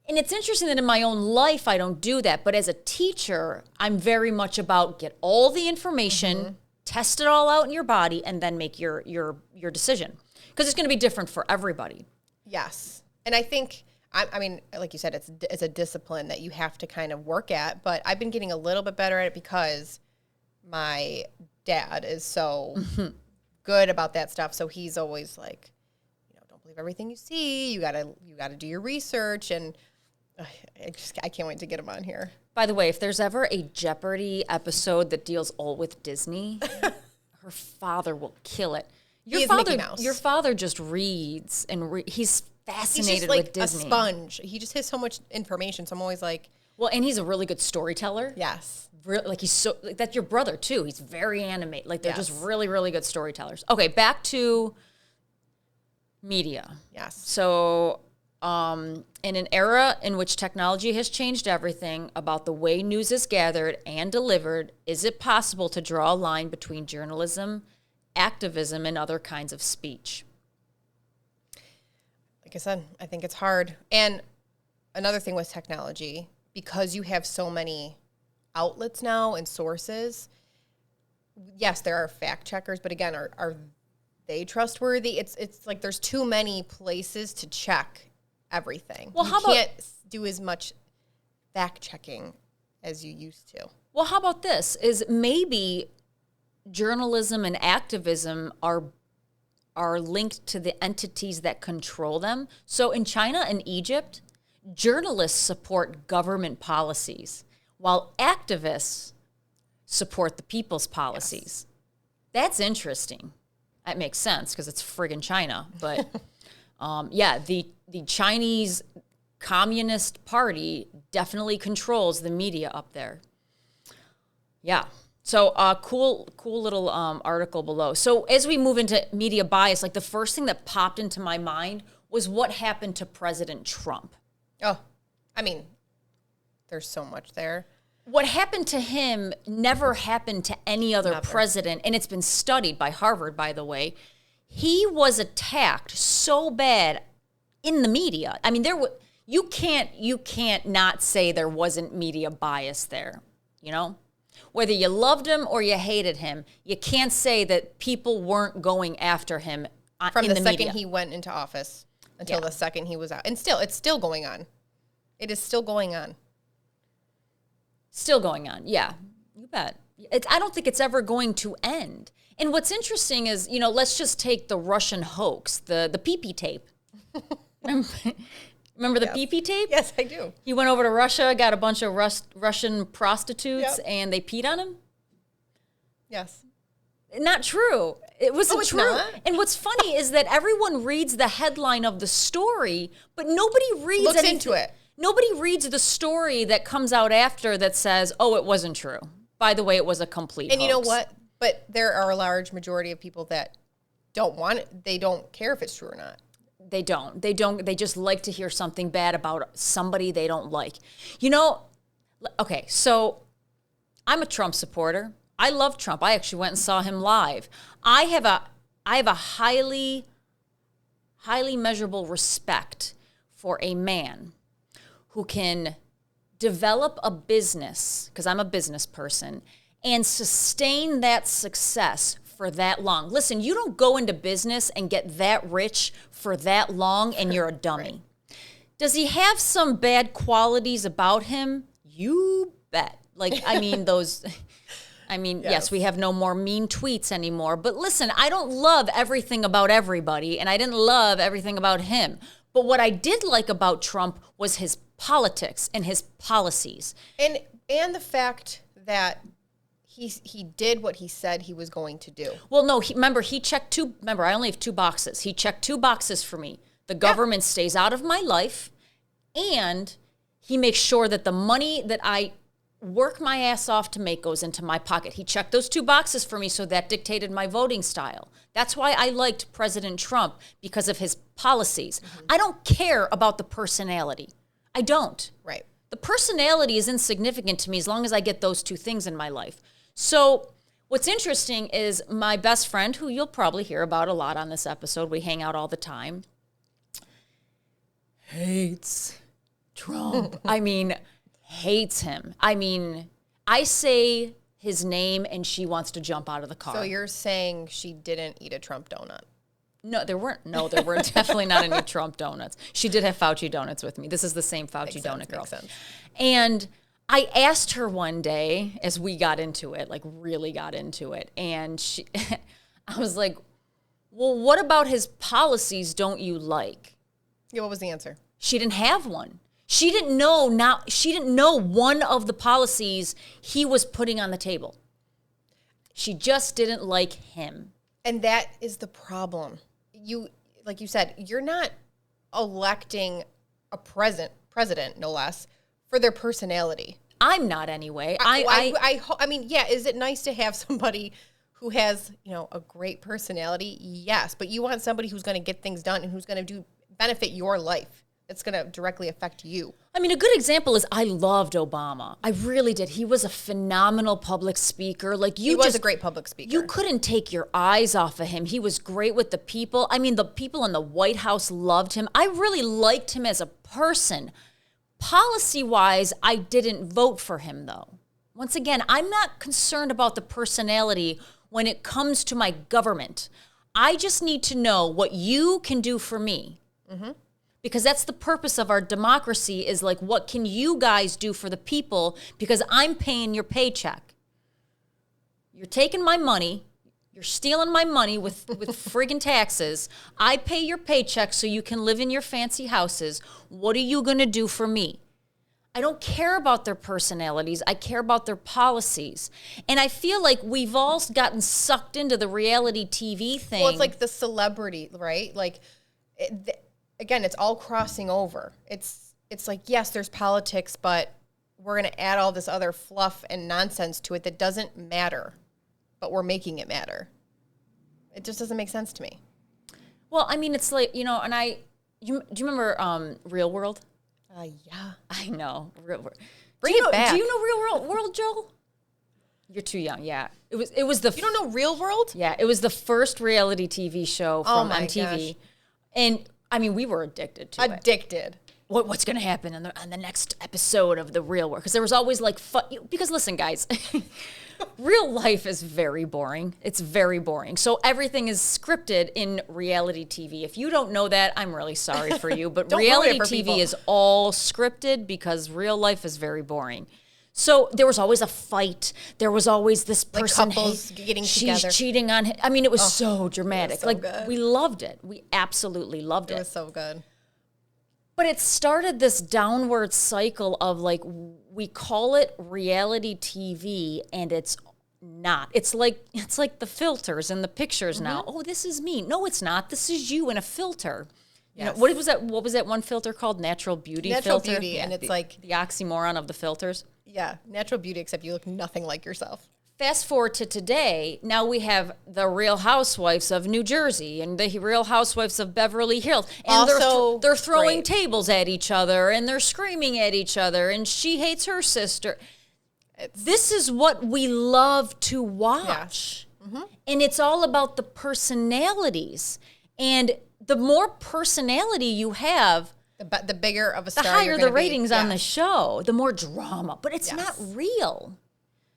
And it's interesting that in my own life, I don't do that. But as a teacher, I'm very much about get all the information, test it all out in your body, and then make your decision. Because it's going to be different for everybody. Yes. And I think, I mean, like you said, it's a discipline that you have to kind of work at. But I've been getting a little bit better at it because my dad is so good about that stuff. So he's always like, don't believe everything you see. You gotta do your research. And I can't wait to get him on here. By the way, if there's ever a Jeopardy episode that deals all with Disney, her father will kill it. He is Mickey Mouse. Your father just reads and he's fascinated he's just like with Disney. A sponge. He just has so much information. So I'm always like, well, and he's a really good storyteller. yes. Like he's so like that's your brother too. He's very animated. Like they're Yes. just really, really good storytellers. Okay, back to media. Yes. So, in an era in which technology has changed everything about the way news is gathered and delivered, is it possible to draw a line between journalism, activism, and other kinds of speech? Like I said, I think it's hard. And another thing with technology, because you have so many outlets now and sources, yes, there are fact checkers, but again, are they trustworthy? It's like there's too many places to check everything. Well, you can't do as much fact checking as you used to. Well, how about this? Is maybe journalism and activism are linked to the entities that control them. So in China and Egypt, journalists support government policies, while activists support the people's policies. Yes. That's interesting. That makes sense because it's friggin' China. But the Chinese Communist Party definitely controls the media up there. Yeah. So cool little article below. So as we move into media bias, like the first thing that popped into my mind was what happened to President Trump. Oh, I mean, there's so much there. What happened to him never happened to any other president, and it's been studied by Harvard, by the way. He was attacked so bad in the media. I mean, you can't not say there wasn't media bias there, you know? Whether you loved him or you hated him, you can't say that people weren't going after him from in the media. second he went into office until the second he was out. And still, it's still going on. It is still going on. Still going on, yeah. You bet. I don't think it's ever going to end. And what's interesting is, let's just take the Russian hoax, the PP tape. Remember the PP tape? Yes, I do. He went over to Russia, got a bunch of Russian prostitutes, and they peed on him? Yes. Not true. It wasn't true. Not? And what's funny is that everyone reads the headline of the story, but nobody reads into it. Nobody reads the story that comes out after that says, oh, it wasn't true. By the way, it was a complete hoax. And you know what? But there are a large majority of people that don't want it. They don't care if it's true or not. They don't. They just like to hear something bad about somebody they don't like. Okay, so I'm a Trump supporter. I love Trump. I actually went and saw him live. I have a highly measurable respect for a man who can develop a business, because I'm a business person, and sustain that success for that long. Listen, you don't go into business and get that rich for that long and you're a dummy. Right. Does he have some bad qualities about him? You bet. Like, I mean, those... I mean, yes, we have no more mean tweets anymore. But listen, I don't love everything about everybody, and I didn't love everything about him. But what I did like about Trump was his politics and his policies. And the fact that he did what he said he was going to do. Well, no, he checked I only have 2 boxes. He checked 2 boxes for me. The government stays out of my life, and he makes sure that the money that I work my ass off to make goes into my pocket. He checked those 2 boxes for me, so that dictated my voting style. That's why I liked President Trump, because of his policies. Mm-hmm. I don't care about the personality. I don't. Right. The personality is insignificant to me as long as I get those 2 things in my life. So what's interesting is my best friend, who you'll probably hear about a lot on this episode, we hang out all the time, hates Trump. I mean... hates him. I mean, I say his name and she wants to jump out of the car. So you're saying she didn't eat a Trump donut? No, there weren't definitely not any Trump donuts. She did have Fauci donuts with me. This is the same Fauci donut girl. Makes sense. And I asked her one day as we got into it, like really got into it, and I was like, well, what about his policies don't you like? Yeah, what was the answer? She didn't have one. She didn't know one of the policies he was putting on the table. She just didn't like him. And that is the problem. You, like you said, you're not electing a president, no less, for their personality. I'm not anyway. I mean, yeah, is it nice to have somebody who has, a great personality? Yes, but you want somebody who's going to get things done and who's going to benefit your life. It's going to directly affect you. I mean, a good example is I loved Obama. I really did. He was a phenomenal public speaker. He was a great public speaker. You couldn't take your eyes off of him. He was great with the people. I mean, the people in the White House loved him. I really liked him as a person. Policy-wise, I didn't vote for him, though. Once again, I'm not concerned about the personality when it comes to my government. I just need to know what you can do for me. Mm-hmm. Because that's the purpose of our democracy, is like, what can you guys do for the people? Because I'm paying your paycheck. You're taking my money. You're stealing my money with friggin' taxes. I pay your paycheck so you can live in your fancy houses. What are you going to do for me? I don't care about their personalities. I care about their policies. And I feel like we've all gotten sucked into the reality TV thing. Well, it's like the celebrity, right? Like, again, it's all crossing over. It's like, yes, there's politics, but we're going to add all this other fluff and nonsense to it that doesn't matter, but we're making it matter. It just doesn't make sense to me. Well, I mean, it's like, do you remember Real World? Yeah. I know. Bring it back. Do you know Real World, Joel? You're too young, yeah. It was the... You don't know Real World? Yeah, it was the first reality TV show from MTV. Gosh. And, I mean, we were addicted to it. Addicted. What's going to happen on the next episode of The Real World? Because there was always, like, fun... Because, listen, guys... Real life is very boring. It's very boring. So everything is scripted in reality TV. If you don't know that, I'm really sorry for you. But reality TV is all scripted because real life is very boring. So there was always a fight. There was always this person, like couples getting together. She's cheating on him. I mean, it was so dramatic. It was so good. We loved it. We absolutely loved it. It was so good. But it started this downward cycle of, like, we call it reality TV, and it's not. It's like the filters and the pictures now. Oh, this is me. No, it's not. This is you in a filter. Yes. You know, what was that one filter called? Natural beauty filter? Natural beauty, and it's like... The oxymoron of the filters. Yeah, natural beauty, except you look nothing like yourself. Fast forward to today, now we have the Real Housewives of New Jersey and the Real Housewives of Beverly Hills. And Also they're throwing great. Tables at each other, and they're screaming at each other, and she hates her sister. This is what we love to watch. Yes. Mm-hmm. And it's all about the personalities. And the more personality you have, the bigger of a star the higher you're the gonna ratings be. on the show, the more drama. But it's not real.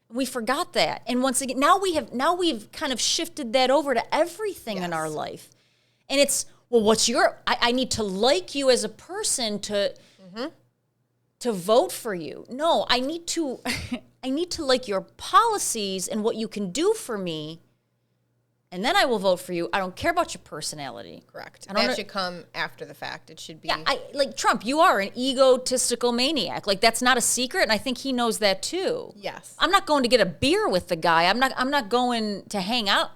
We forgot that. And once again, now we've kind of shifted that over to everything in our life. And it's, well, what's I need to like you as a person to vote for you. No, I need to I need to like your policies and what you can do for me, and then I will vote for you. I don't care about your personality. Correct. That should come after the fact. It should be. Yeah, like Trump, you are an egotistical maniac. Like, that's not a secret, and I think he knows that too. Yes. I'm not going to get a beer with the guy. I'm not going to hang out,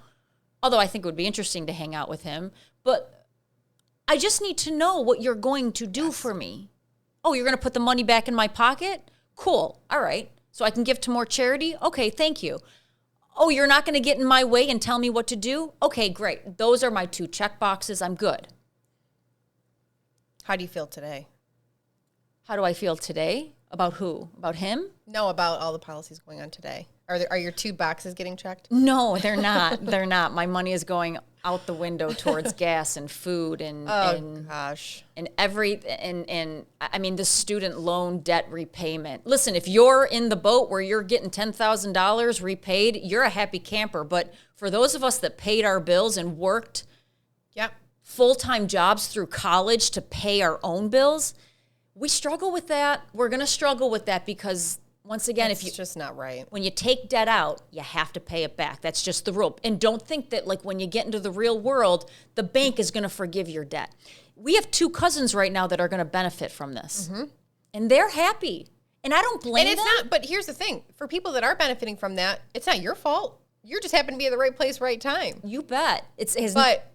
although I think it would be interesting to hang out with him. But I just need to know what you're going to do for me. Oh, you're going to put the money back in my pocket? Cool. All right. So I can give to more charity? Okay, thank you. Oh, you're not going to get in my way and tell me what to do? Okay, great. Those are my 2 check boxes. I'm good. How do you feel today? How do I feel today? About who? About him? No, about all the policies going on today. Are your 2 boxes getting checked? No, they're not. They're not. My money is going out the window towards gas and food and gosh. And I mean the student loan debt repayment. Listen, if you're in the boat where you're getting $10,000 repaid, you're a happy camper. But for those of us that paid our bills and worked full-time jobs through college to pay our own bills, we struggle with that. We're going to struggle with that because once again, it's just not right. When you take debt out, you have to pay it back. That's just the rule. And don't think that like when you get into the real world, the bank is going to forgive your debt. We have 2 cousins right now that are going to benefit from this. Mm-hmm. And they're happy. And I don't blame them. And it's not, but here's the thing. For people that are benefiting from that, it's not your fault. You just happen to be at the right place, right time. You bet. But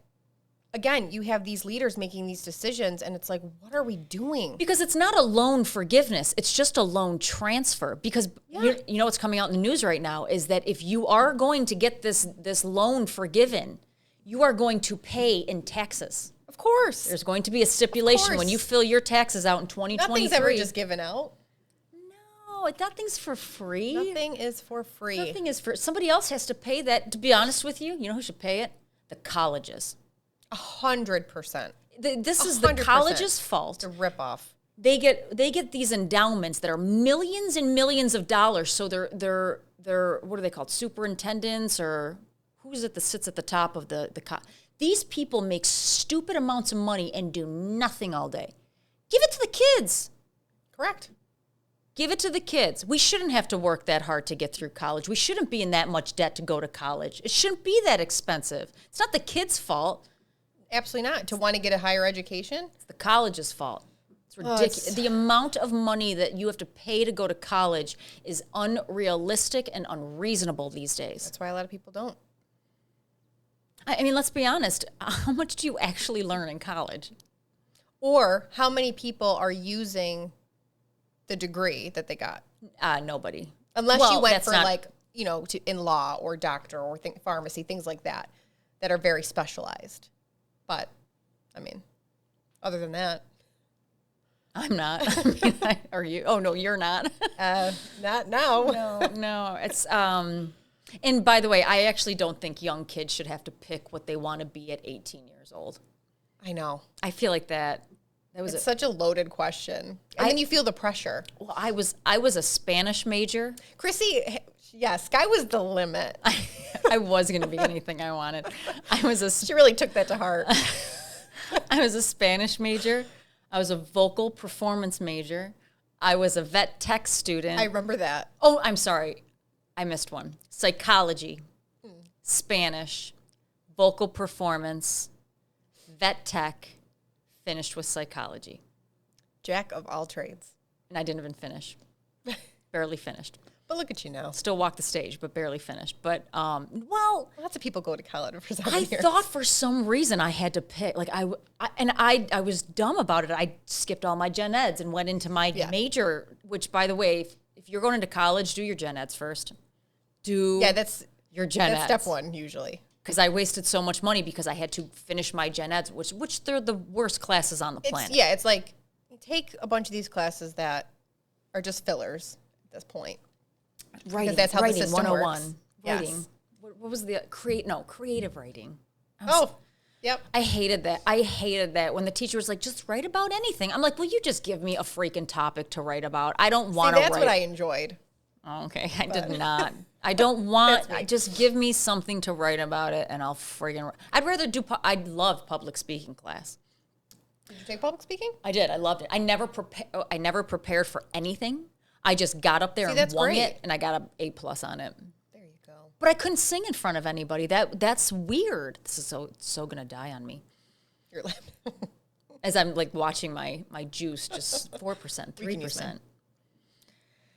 again, you have these leaders making these decisions, and it's like, what are we doing? Because it's not a loan forgiveness. It's just a loan transfer. Because you know what's coming out in the news right now is that if you are going to get this loan forgiven, you are going to pay in taxes. Of course. There's going to be a stipulation when you fill your taxes out in 2023. Nothing's ever just given out. No, nothing's for free. Nothing is for free. Nothing is for... Somebody else has to pay that. To be honest with you, you know who should pay it? The colleges. 100%. This is the college's fault. It's a ripoff. They get these endowments that are millions and millions of dollars. So they're what are they called? Superintendents, or who is it that sits at the top of the these people make stupid amounts of money and do nothing all day. Give it to the kids. Correct. Give it to the kids. We shouldn't have to work that hard to get through college. We shouldn't be in that much debt to go to college. It shouldn't be that expensive. It's not the kids' fault. Absolutely not. To want to get a higher education? It's the college's fault. It's ridiculous. The amount of money that you have to pay to go to college is unrealistic and unreasonable these days. That's why a lot of people don't. I mean, let's be honest. How much do you actually learn in college? Or how many people are using the degree that they got? Nobody. Unless you went for in law or doctor or pharmacy, things like that are very specialized. But, I mean, other than that. I'm not. I mean, are you? Oh, no, you're not. Not now. No. It's, and by the way, I actually don't think young kids should have to pick what they want to be at 18 years old. I know. I feel like that was such a loaded question. And then you feel the pressure. Well, I was a Spanish major. Chrissy, sky was the limit. I was going to be anything I wanted. She really took that to heart. I was a Spanish major. I was a vocal performance major. I was a vet tech student. I remember that. Oh, I'm sorry. I missed one. Psychology, Spanish, vocal performance, vet tech, finished with psychology. Jack of all trades. And I didn't even finish. Barely finished. But look at you now. Still walked the stage, but barely finished. But, lots of people go to college for 7 years. I thought for some reason I had to pick. Like, I was dumb about it. I skipped all my gen eds and went into my major, which, by the way, if you're going into college, do your gen eds first. That's your gen eds. That's step one, usually. Because I wasted so much money because I had to finish my gen eds, which they're the worst classes on the planet. It's like you take a bunch of these classes that are just fillers at this point. Writing, that's how the system 101. works. Writing. Yes. What was the creative writing? Yep. I hated that. I hated that when the teacher was like, just write about anything. I'm like, well, you just give me a freaking topic to write about. I don't want to write. That's what I enjoyed. Oh, okay. I did not. I don't want, just give me something to write about it and I'll friggin' write. I love public speaking class. Did you take public speaking? I did. I loved it. I never prepared for anything. I just got up there and won great. it, and I got an A+ on it. There you go. But I couldn't sing in front of anybody. That's weird. This is so gonna die on me. You're laughing. As I'm like watching my juice, just 4%, 3%.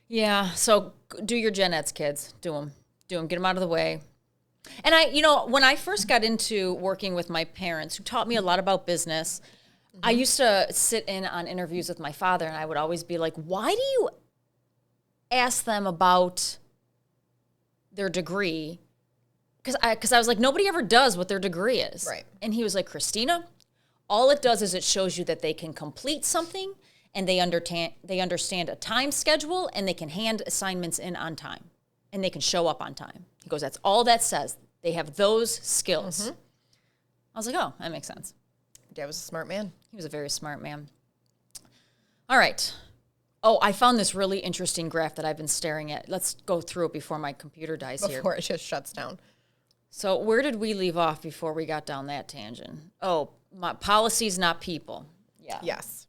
Yeah. So do your Gen Eds, kids. Do them. Get them out of the way. And when I first got into working with my parents, who taught me a lot about business, I used to sit in on interviews with my father, and I would always be like, why do you ask them about their degree? Because I was like, nobody ever does what their degree is. Right. And he was like, Christina, all it does is it shows you that they can complete something, and they understand a time schedule, and they can hand assignments in on time, and they can show up on time. He goes, that's all that says. They have those skills. I was like, oh, that makes sense. Dad was a smart man. He was a very smart man. All right. Oh, I found this really interesting graph that I've been staring at. Let's go through it before my computer dies here. Before it just shuts down. So where did we leave off before we got down that tangent? Oh, policies, not people. Yeah. Yes.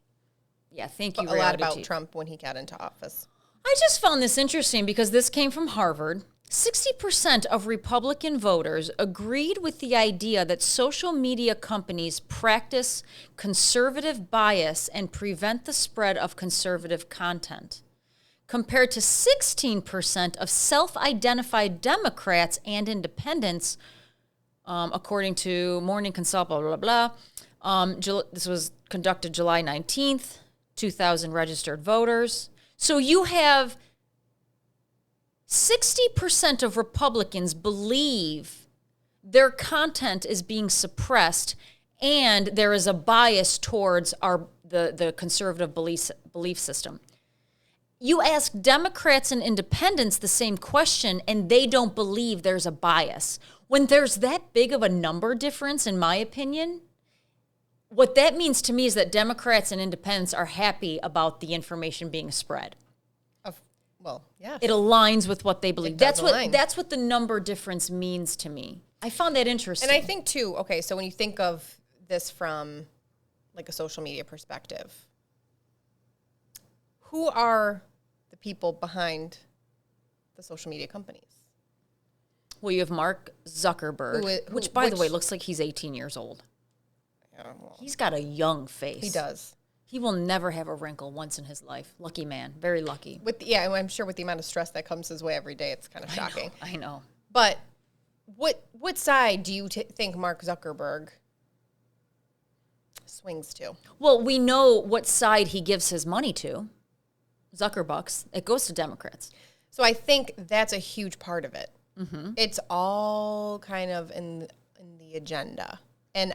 Yeah, thank you, A lot about Trump when he got into office. I just found this interesting because this came from Harvard. 60% of Republican voters agreed with the idea that social media companies practice conservative bias and prevent the spread of conservative content, compared to 16% of self-identified Democrats and independents, according to Morning Consult, blah, blah, blah. This was conducted July 19th, 2,000 registered voters. So you have 60% of Republicans believe their content is being suppressed and there is a bias towards the conservative belief system. You ask Democrats and independents the same question and they don't believe there's a bias. When there's that big of a number difference, in my opinion, what that means to me is that Democrats and independents are happy about the information being spread. Well, yeah. It aligns with what they believe. That's align. what the number difference means to me. I found that interesting. And I think too, okay, so when you think of this from like a social media perspective, who are the people behind the social media companies? Well, you have Mark Zuckerberg, which by the way looks like he's 18 years old. Yeah, well, he's got a young face. He does. He will never have a wrinkle once in his life. Lucky man. Very lucky. I'm sure with the amount of stress that comes his way every day, it's kind of shocking. I know. But what side do you think Mark Zuckerberg swings to? Well, we know what side he gives his money to. Zuckerbucks. It goes to Democrats. So I think that's a huge part of it. Mm-hmm. It's all kind of in the agenda. And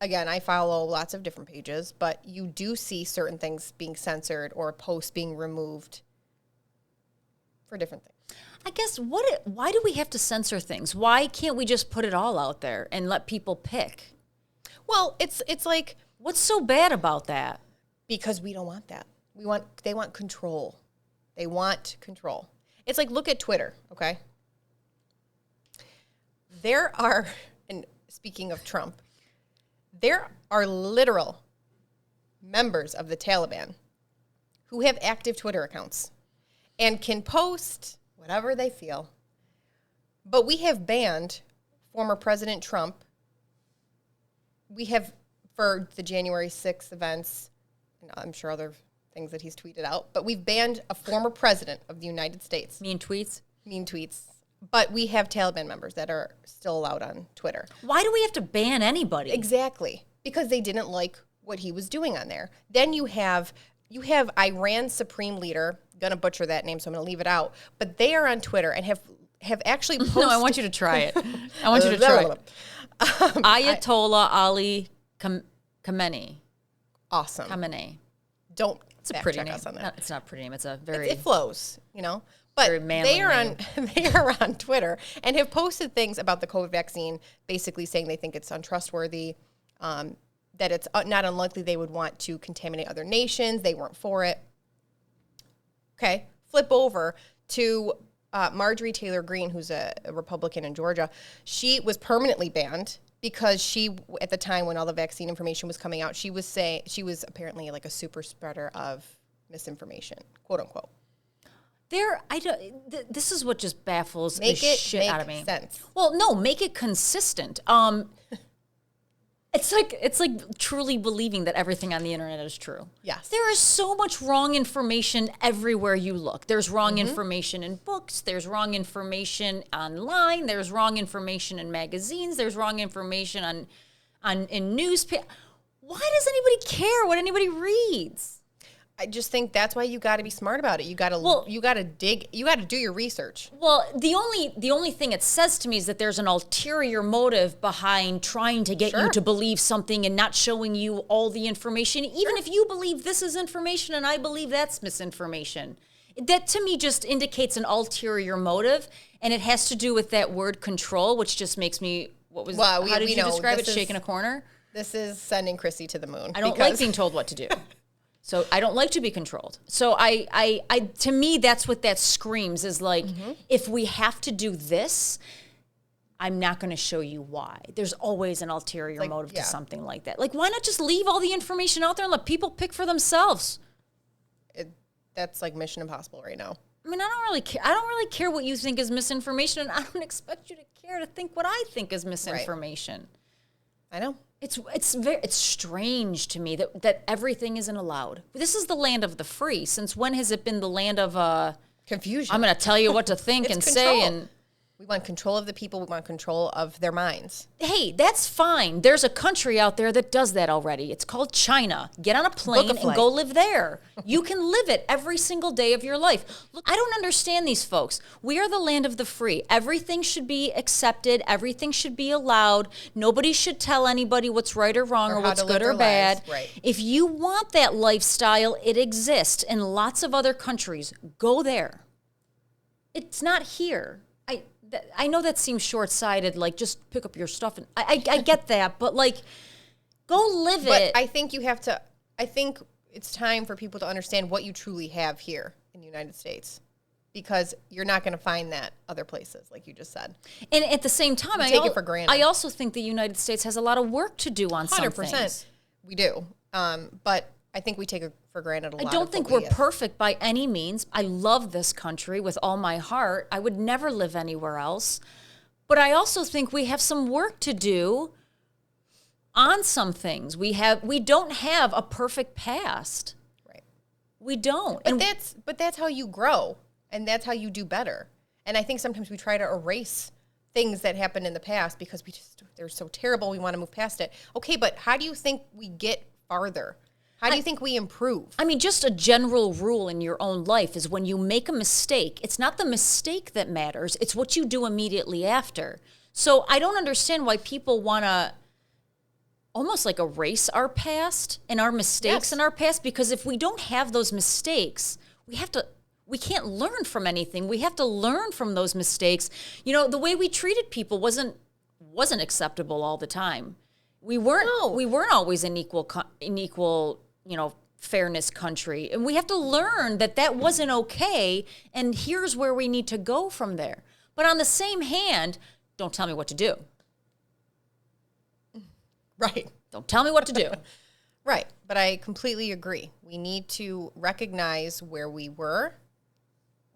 again, I follow lots of different pages, but you do see certain things being censored or posts being removed for different things. I guess why do we have to censor things? Why can't we just put it all out there and let people pick? Well, it's like, what's so bad about that? Because we don't want that. They want control. They want control. It's like, look at Twitter, okay? There are, and speaking of Trump, there are literal members of the Taliban who have active Twitter accounts and can post whatever they feel. But we have banned former President Trump. We have, for the January 6th events, and I'm sure other things that he's tweeted out, but we've banned a former president of the United States. Mean tweets. But we have Taliban members that are still allowed on Twitter. Why do we have to ban anybody? Exactly. Because they didn't like what he was doing on there. Then you have Iran's supreme leader, gonna butcher that name, so I'm gonna leave it out, but they are on Twitter and have actually posted. No, I want you to try it. I want you to try it. Ayatollah Ali Khamenei. Awesome. Khamenei. Don't It's a pretty check name. us on that. It's not a pretty name. It's a very... It flows, But very manly they are name. they are on Twitter and have posted things about the COVID vaccine, basically saying they think it's untrustworthy, that it's not unlikely they would want to contaminate other nations. They weren't for it. Okay, flip over to Marjorie Taylor Greene, who's a Republican in Georgia. She was permanently banned because she, at the time when all the vaccine information was coming out, she was apparently like a super spreader of misinformation, quote unquote. This is what just baffles the Make it shit out of me. make sense. Well, no, make it consistent. It's like truly believing that everything on the internet is true. Yes. There is so much wrong information everywhere you look. There's wrong information in books. There's wrong information online. There's wrong information in magazines. There's wrong information in newspaper. Why does anybody care what anybody reads? I just think that's why you got to be smart about it. You got to dig. You got to do your research. Well, the only thing it says to me is that there's an ulterior motive behind trying to get you to believe something and not showing you all the information, even if you believe this is information and I believe that's misinformation. That to me just indicates an ulterior motive, and it has to do with that word control, which just makes me how did you describe it? Shaking a corner. This is sending Chrissy to the moon. I don't like being told what to do. So I don't like to be controlled. So I to me, that's what that screams is like, if we have to do this, I'm not going to show you why. There's always an ulterior motive to something like that. Like, why not just leave all the information out there and let people pick for themselves? That's like Mission Impossible right now. I mean, I don't really care what you think is misinformation, and I don't expect you to care to think what I think is misinformation. Right. I know. It's strange to me that everything isn't allowed. This is the land of the free. Since when has it been the land of confusion? I'm going to tell you what to think and control. say. And we want control of the people. We want control of their minds. Hey, that's fine. There's a country out there that does that already. It's called China. Get on a plane and go live there. You can live it every single day of your life. Look, I don't understand these folks. We are the land of the free. Everything should be accepted. Everything should be allowed. Nobody should tell anybody what's right or wrong or what's good or bad. Right. If you want that lifestyle, it exists in lots of other countries. Go there. It's not here. I know that seems short-sighted, like just pick up your stuff. And I get that, but like, go live it. I think I think it's time for people to understand what you truly have here in the United States, because you're not going to find that other places, like you just said. And at the same time, I take it for granted. I also think the United States has a lot of work to do on 100%. Some things. We do. But I think we take it for granted a lot. I don't think we're perfect by any means. I love this country with all my heart. I would never live anywhere else. But I also think we have some work to do on some things. We don't have a perfect past. Right. We don't. But that's how you grow, and that's how you do better. And I think sometimes we try to erase things that happened in the past because they're so terrible, we want to move past it. Okay, but how do you think we get farther? How do you think we improve? I mean, just a general rule in your own life is when you make a mistake, it's not the mistake that matters, it's what you do immediately after. So I don't understand why people want to almost like erase our past and our mistakes in our past, because if we don't have those mistakes, we can't learn from anything. We have to learn from those mistakes. You know, the way we treated people wasn't acceptable all the time. We weren't always an equal, fairness country. And we have to learn that wasn't okay, and here's where we need to go from there. But on the same hand, don't tell me what to do. Right. Don't tell me what to do. Right. But I completely agree. We need to recognize where we were,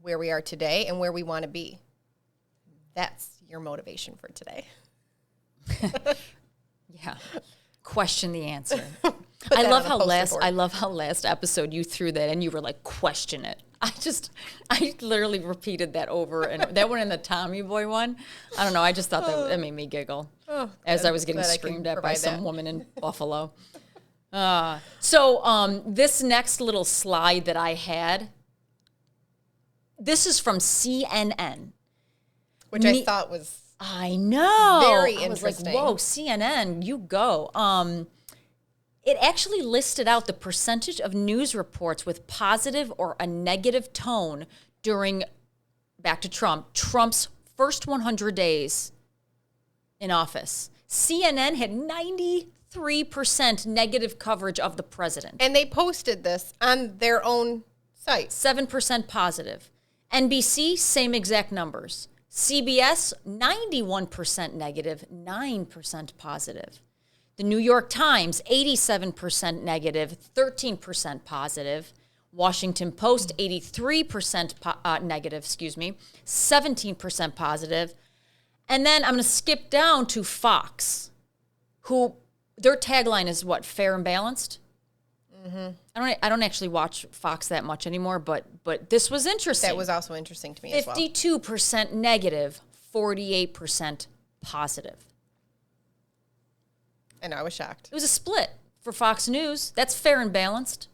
where we are today, and where we want to be. That's your motivation for today. Yeah. Question the answer. I love how last episode you threw that and you were like, question it. I literally repeated that over, and that one in the Tommy Boy one. I don't know. I just thought that made me giggle as I was getting screamed at by some woman in Buffalo. So this next little slide that I had, this is from CNN. Which I thought was... I know. Very I was interesting. like, whoa, CNN, you go. It actually listed out the percentage of news reports with positive or a negative tone during, back to Trump's first 100 days in office. CNN had 93% negative coverage of the president. And they posted this on their own site. 7% positive. NBC, same exact numbers. CBS, 91% negative, 9% positive. The New York Times, 87% negative, 13% positive. Washington Post, 83% negative, 17% positive. And then I'm going to skip down to Fox, who their tagline is what? Fair and balanced? Mm-hmm. I don't actually watch Fox that much anymore, but this was interesting. That was also interesting to me as well. 52% negative, 48% positive. And I was shocked. It was a split for Fox News. That's fair and balanced.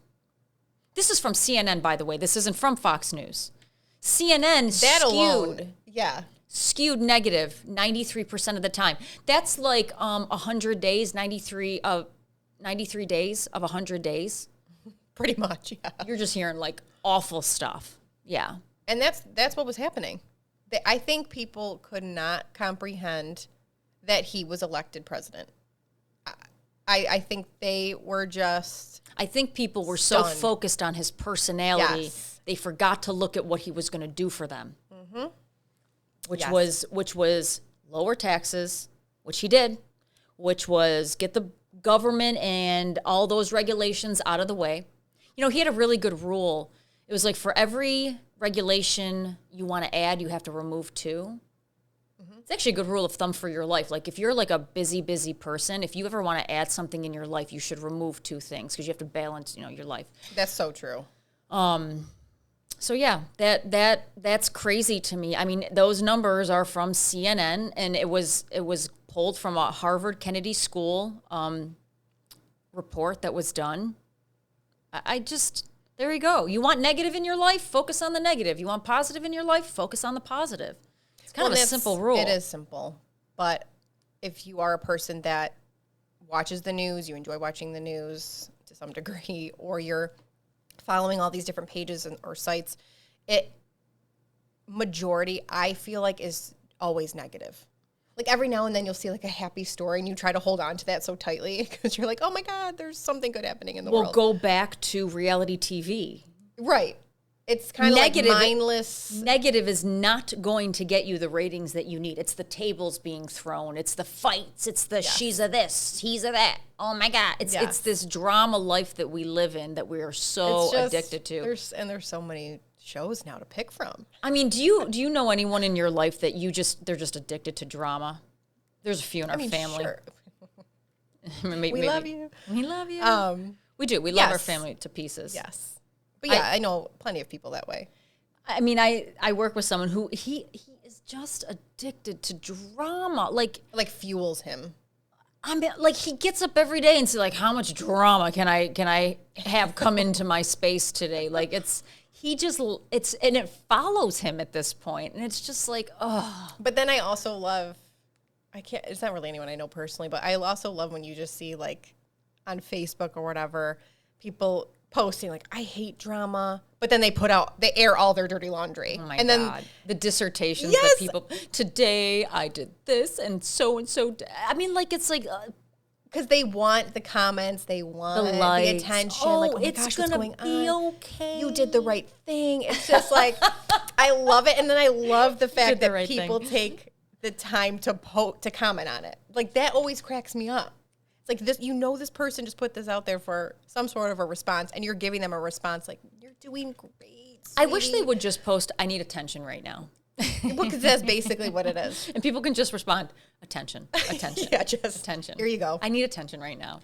This is from CNN, by the way. This isn't from Fox News. CNN skewed negative 93% of the time. That's like 100 days, 93 days of 100 days. Pretty much, yeah. You're just hearing like awful stuff. Yeah. And that's what was happening. I think people could not comprehend that he was elected president. I think they were just I think people were stunned. so focused on his personality, Yes. they forgot to look at what he was going to do for them. Mm-hmm. Which was lower taxes, which he did, which was get the government and all those regulations out of the way. You know, he had a really good rule. It was like for every regulation you want to add, you have to remove 2. It's actually a good rule of thumb for your life. Like if you're like a busy person, if you ever want to add something in your life, you should remove 2 things because you have to balance, your life. That's so true. So yeah, that's crazy to me. I mean, those numbers are from CNN, and it was pulled from a Harvard Kennedy School report that was done. There you go. You want negative in your life? Focus on the negative. You want positive in your life? Focus on the positive. It's kind of a simple rule. It is simple. But if you are a person that watches the news, you enjoy watching the news to some degree, or you're following all these different pages or sites, majority, I feel like, is always negative. Like every now and then you'll see like a happy story and you try to hold on to that so tightly because you're like, oh my God, there's something good happening in the world. We'll go back to reality TV. Right. It's kind of like mindless. Negative is not going to get you the ratings that you need. It's the tables being thrown. It's the fights. It's the she's a this, he's a that. Oh my God. It's this drama life that we live in that we are so addicted to. There's so many shows now to pick from. I mean, do you know anyone in your life that they're just addicted to drama? There's a few in our family. Sure. We love you. We love you. We do. We love our family to pieces. Yes. But yeah, I know plenty of people that way. I mean, I work with someone who he is just addicted to drama. Like fuels him. I mean, like he gets up every day and says, like, how much drama can I have come into my space today? Like and it follows him at this point, and it's just like, oh. But then I also love, it's not really anyone I know personally, but I also love when you just see like on Facebook or whatever, people posting like, I hate drama, but then they air all their dirty laundry. Oh my God. Then the dissertations that people, today I did this and so. I mean, like, it's like, because they want the comments, they want the attention. Oh, like, oh my it's gosh, gonna what's be going on? okay. You did the right thing. It's just like, I love it. And then I love the fact that people take the time to comment on it. Like, that always cracks me up. It's like this, this person just put this out there for some sort of a response, and you're giving them a response like, you're doing great, sweetie. I wish they would just post, I need attention right now. Because that's basically what it is. And people can just respond, attention. Yeah, just attention. Here you go. I need attention right now.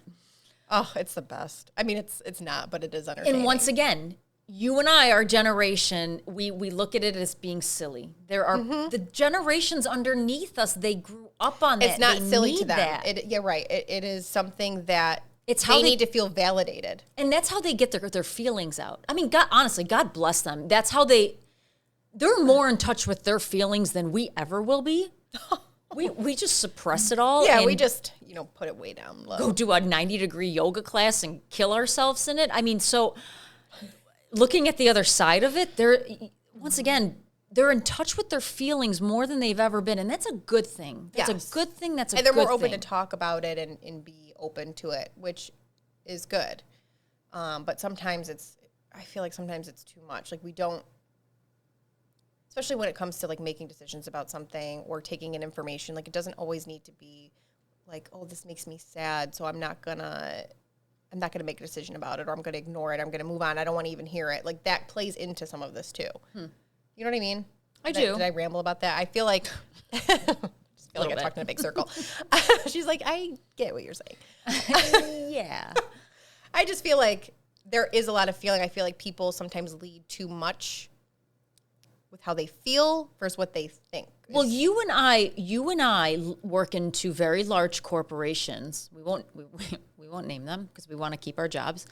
Oh, it's the best. I mean, it's not, but it is entertaining. And once again, you and I, our generation, we look at it as being silly. There are the generations underneath us, they grew up on that. It's not silly to them. That. You're right. It is something that it's how they need to feel validated. And that's how they get their feelings out. I mean, God, honestly, God bless them. That's how they're more in touch with their feelings than we ever will be. We just suppress it all. Yeah, we just, put it way down low. Go do a 90-degree yoga class and kill ourselves in it. I mean, so looking at the other side of it, they're in touch with their feelings more than they've ever been, and that's a good thing. That's a good thing. And they're more open to talk about it and be open to it, which is good. But sometimes I feel like sometimes it's too much. Like we don't, especially when it comes to like making decisions about something or taking in information. Like it doesn't always need to be like, oh, this makes me sad, so I'm not gonna I'm not going to make a decision about it, or I'm going to ignore it. I'm going to move on. I don't want to even hear it. Like that plays into some of this too. You know what I mean? I do. Did I ramble about that? I feel like I feel like I talked in a big circle. She's like, I get what you're saying. Yeah. I just feel like there is a lot of feeling. I feel like people sometimes lead too much with how they feel versus what they think. Well, you and I work in two very large corporations. We won't name them because we want to keep our jobs.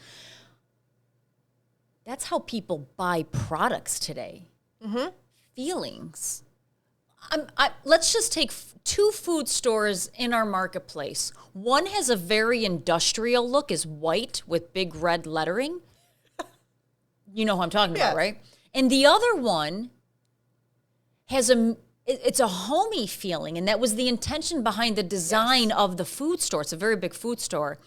That's how people buy products today. Mm-hmm. Feelings. Let's just take two food stores in our marketplace. One has a very industrial look, is white with big red lettering. You know who I'm talking about, right? And the other one has it's a homey feeling, and that was the intention behind the design of the food store. It's a very big food store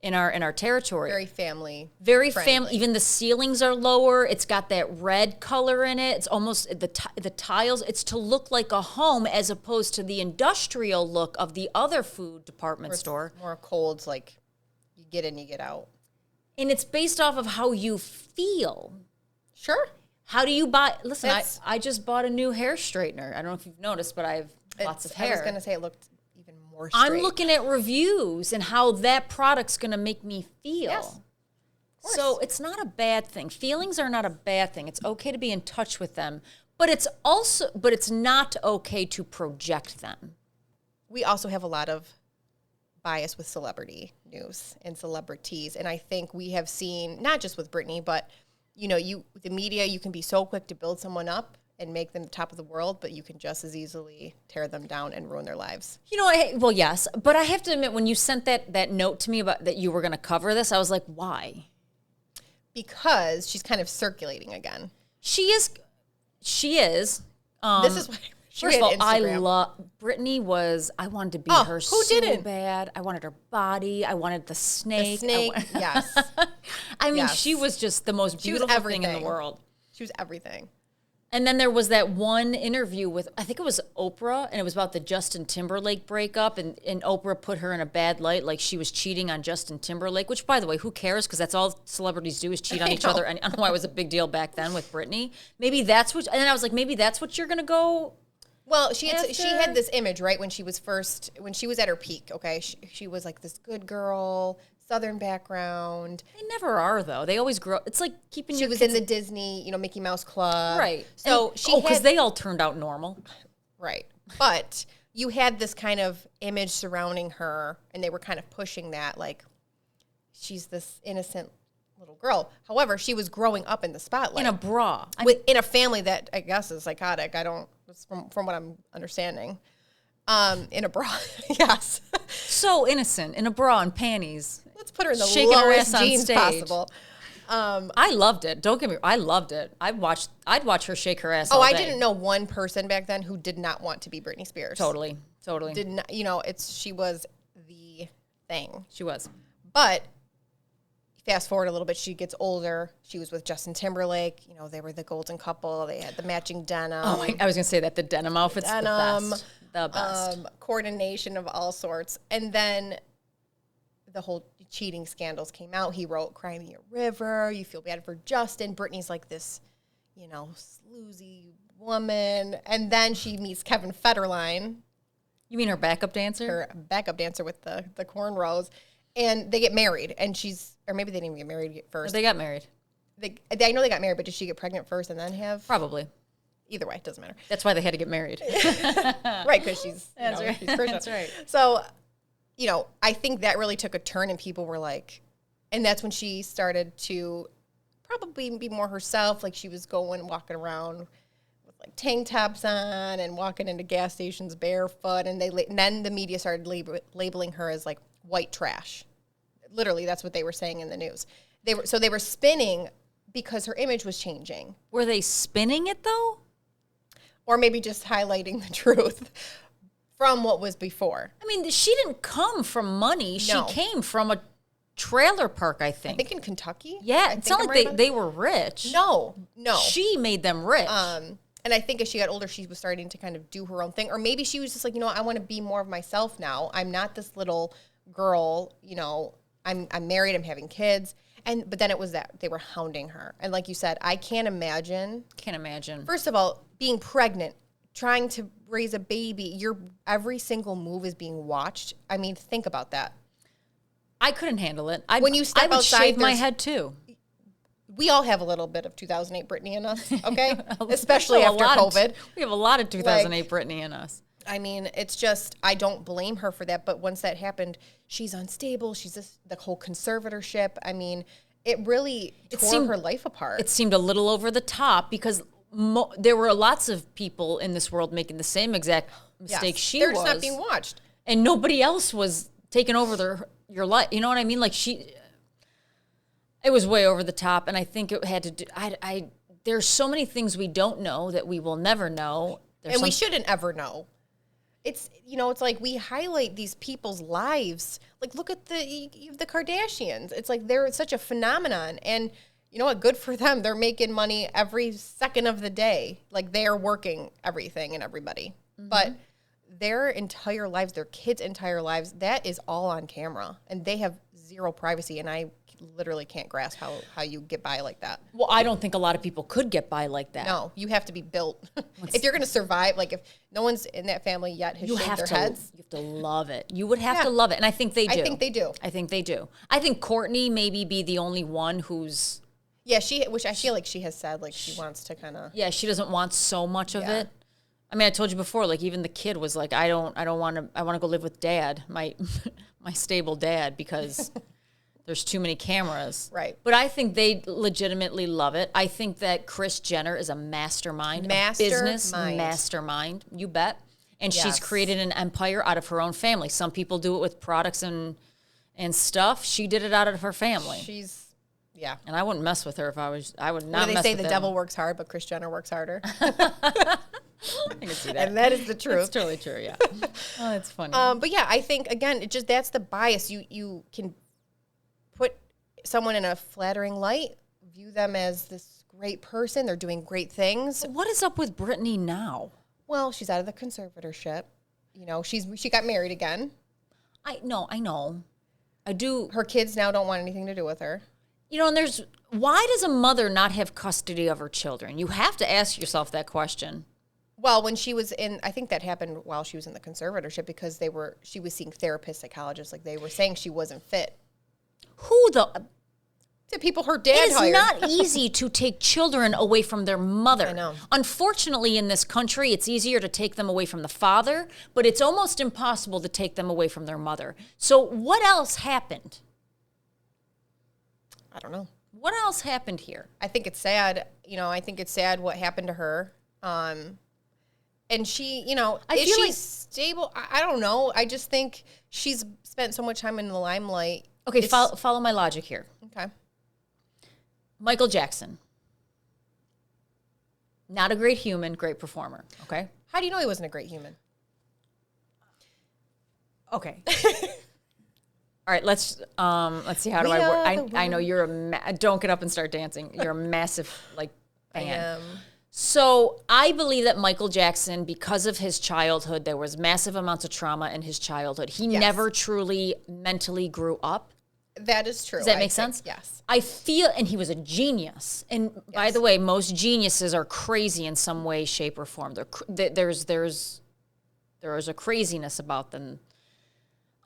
in our territory. Very family. Very family. Even the ceilings are lower. It's got that red color in it. It's almost the tiles. It's to look like a home as opposed to the industrial look of the other food department store. More colds, like you get in, you get out. And it's based off of how you feel. Sure. How do you buy? Listen, I just bought a new hair straightener. I don't know if you've noticed, but I have lots of hair. I was going to say it looked even more straight. I'm looking at reviews and how that product's going to make me feel. Yes. So it's not a bad thing. Feelings are not a bad thing. It's okay to be in touch with them, but it's not okay to project them. We also have a lot of bias with celebrity news and celebrities, and I think we have seen, not just with Britney, but the media, you can be so quick to build someone up and make them the top of the world, but you can just as easily tear them down and ruin their lives. Well, yes, but I have to admit, when you sent that note to me about that you were going to cover this, I was like, why? Because she's kind of circulating again. She is. This is why. First of all, Britney I wanted to be her so bad. I wanted her body. I wanted the snake. Yes. I mean, she was just the most beautiful thing in the world. She was everything. And then there was that one interview with, I think it was Oprah, and it was about the Justin Timberlake breakup, and Oprah put her in a bad light, like she was cheating on Justin Timberlake, which, by the way, who cares? Because that's all celebrities do is cheat on each other. And I don't know why it was a big deal back then with Britney. Maybe that's what, and then I was like, maybe that's what you're going to go. Well, she had this image, right, when she was at her peak, okay? She was like this good girl, Southern background. They never are, though. They always grow. It's like keeping She was in the Disney, Mickey Mouse Club. Right. So because they all turned out normal. Right. But you had this kind of image surrounding her, and they were kind of pushing that, like, she's this innocent little girl. However, she was growing up in the spotlight. In a bra. In a family that I guess is psychotic. From what I'm understanding. In a bra, yes. So innocent, in a bra and panties. Let's put her in the shaking her lowest ass on jeans stage. possible. I loved it. Don't get me. I loved it. I'd watch her shake her ass. Oh, all I day. didn't know one person back then who did not want to be Britney Spears. Totally. Did not. She was the thing. She was. But fast forward a little bit, she gets older. She was with Justin Timberlake. They were the golden couple. They had the matching denim. Oh, I was going to say that the denim outfit's the best. Coordination of all sorts. And then the whole cheating scandals came out. He wrote Cry Me a River. You feel bad for Justin. Britney's like this, sleazy woman. And then she meets Kevin Federline. You mean her backup dancer? Her backup dancer with the cornrows. And they get married. And or maybe they didn't even get married first. They got married. I know they got married, but did she get pregnant first and then have? Probably. Either way, it doesn't matter. That's why they had to get married. Right, because she's right. she's Christian. That's right. So, I think that really took a turn, and people were like, and that's when she started to probably be more herself. Like she was walking around with like tank tops on and walking into gas stations barefoot, and then the media started labeling her as like white trash. Literally, that's what they were saying in the news. They were spinning because her image was changing. Were they spinning it though? Or maybe just highlighting the truth from what was before. I mean, she didn't come from money. No. She came from a trailer park, I think. I think in Kentucky. Yeah, it's not like they were rich. No. She made them rich. And I think as she got older, she was starting to kind of do her own thing. Or maybe she was just like, I want to be more of myself now. I'm not this little girl, I'm married, I'm having kids. But then it was that they were hounding her. And like you said, I can't imagine. First of all, being pregnant, trying to raise a baby, every single move is being watched. I mean, think about that. I couldn't handle it. When you step I would outside, shave my head too. We all have a little bit of 2008 Britney in us, okay? Especially after COVID. We have a lot of 2008 Britney in us. I mean, it's just, I don't blame her for that. But once that happened, she's unstable. She's the whole conservatorship. I mean, it really tore her life apart. It seemed a little over the top because there were lots of people in this world making the same exact mistake she was. They're just not being watched. And nobody else was taking over your life. You know what I mean? Like it was way over the top. And I think it had to do, there's so many things we don't know that we will never know. We shouldn't ever know. It's, it's like we highlight these people's lives. Like, look at the Kardashians. It's like they're such a phenomenon. And you know what? Good for them. They're making money every second of the day. Like, they are working everything and everybody. Mm-hmm. But their entire lives, their kids' entire lives, that is all on camera. And they have zero privacy. And I literally can't grasp how you get by like that. Well, I don't think a lot of people could get by like that. No, you have to be built. If you're going to survive, like if no one's in that family yet has shaved their heads. You have to love it. You would have to love it. And I think they do. I think they do. I think Kourtney maybe be the only one who's... Yeah, which I feel like she has said, like she wants to kind of... Yeah, she doesn't want so much of it. I mean, I told you before, like even the kid was like, I want to go live with dad, my stable dad, because... There's too many cameras. Right. But I think they legitimately love it. I think that Kris Jenner is a mastermind. A business mastermind. You bet. And she's created an empire out of her own family. Some people do it with products and stuff. She did it out of her family. And I wouldn't mess with her if I would not mess with her. They say the devil works hard, but Kris Jenner works harder. I can see that. And that is the truth. It's totally true, yeah. Oh, it's funny. But yeah, I think, again, that's the bias. You can put someone in a flattering light, view them as this great person. They're doing great things. What is up with Britney now? Well, she's out of the conservatorship. She got married again. I know. I do. Her kids now don't want anything to do with her. And why does a mother not have custody of her children? You have to ask yourself that question. Well, when she was I think that happened while she was in the conservatorship because she was seeing therapists, psychologists, like they were saying she wasn't fit. The people her dad hired. It is not easy to take children away from their mother. I know. Unfortunately, in this country, it's easier to take them away from the father, but it's almost impossible to take them away from their mother. So what else happened? I don't know. What else happened here? I think it's sad. I think it's sad what happened to her. And she, is she stable? I don't know. I just think she's spent so much time in the limelight. Okay, follow my logic here. Okay. Michael Jackson. Not a great human, great performer. Okay. How do you know he wasn't a great human? Okay. All right, let's see. How do I work? I know you're don't get up and start dancing. You're a massive fan. I am. So I believe that Michael Jackson, because of his childhood, there was massive amounts of trauma in his childhood. He never truly mentally grew up. That is true. Does that make sense? Yes. I feel, and he was a genius. And by the way, most geniuses are crazy in some way, shape, or form. There's a craziness about them.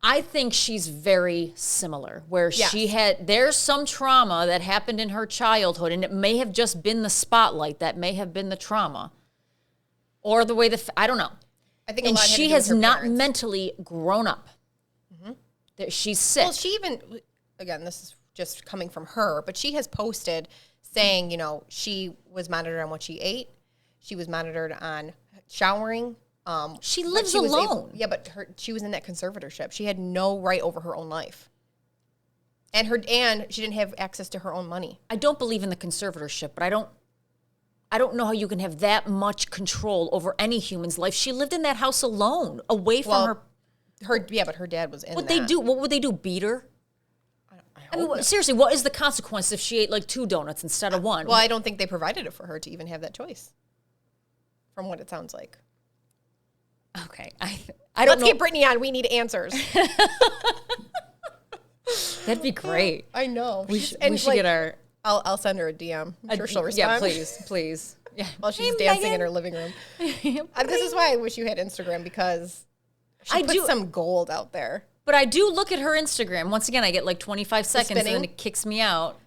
I think she's very similar, where there's some trauma that happened in her childhood, and it may have just been the spotlight that may have been the trauma, or the way I don't know. I think, and a lot she has not mentally grown up. Mm-hmm. She's sick. Well, she even, again, this is just coming from her, but she has posted saying, she was monitored on what she ate, she was monitored on showering. She lives alone. But she was in that conservatorship. She had no right over her own life. And she didn't have access to her own money. I don't believe in the conservatorship, but I don't know how you can have that much control over any human's life. She lived in that house alone, away from her. But her dad was in What would they do, beat her? I mean, seriously, what is the consequence if she ate like 2 donuts instead of 1? Well, I don't think they provided it for her to even have that choice, from what it sounds like. Okay, I don't know. Let's get Britney on. We need answers. That'd be great. I know. We should get our... I'll send her a DM. I'm sure she'll respond. Yeah, please. Yeah. While she's dancing in her living room. This is why I wish you had Instagram, because she puts some gold out there. But I do look at her Instagram. Once again, I get like 25 seconds and then it kicks me out.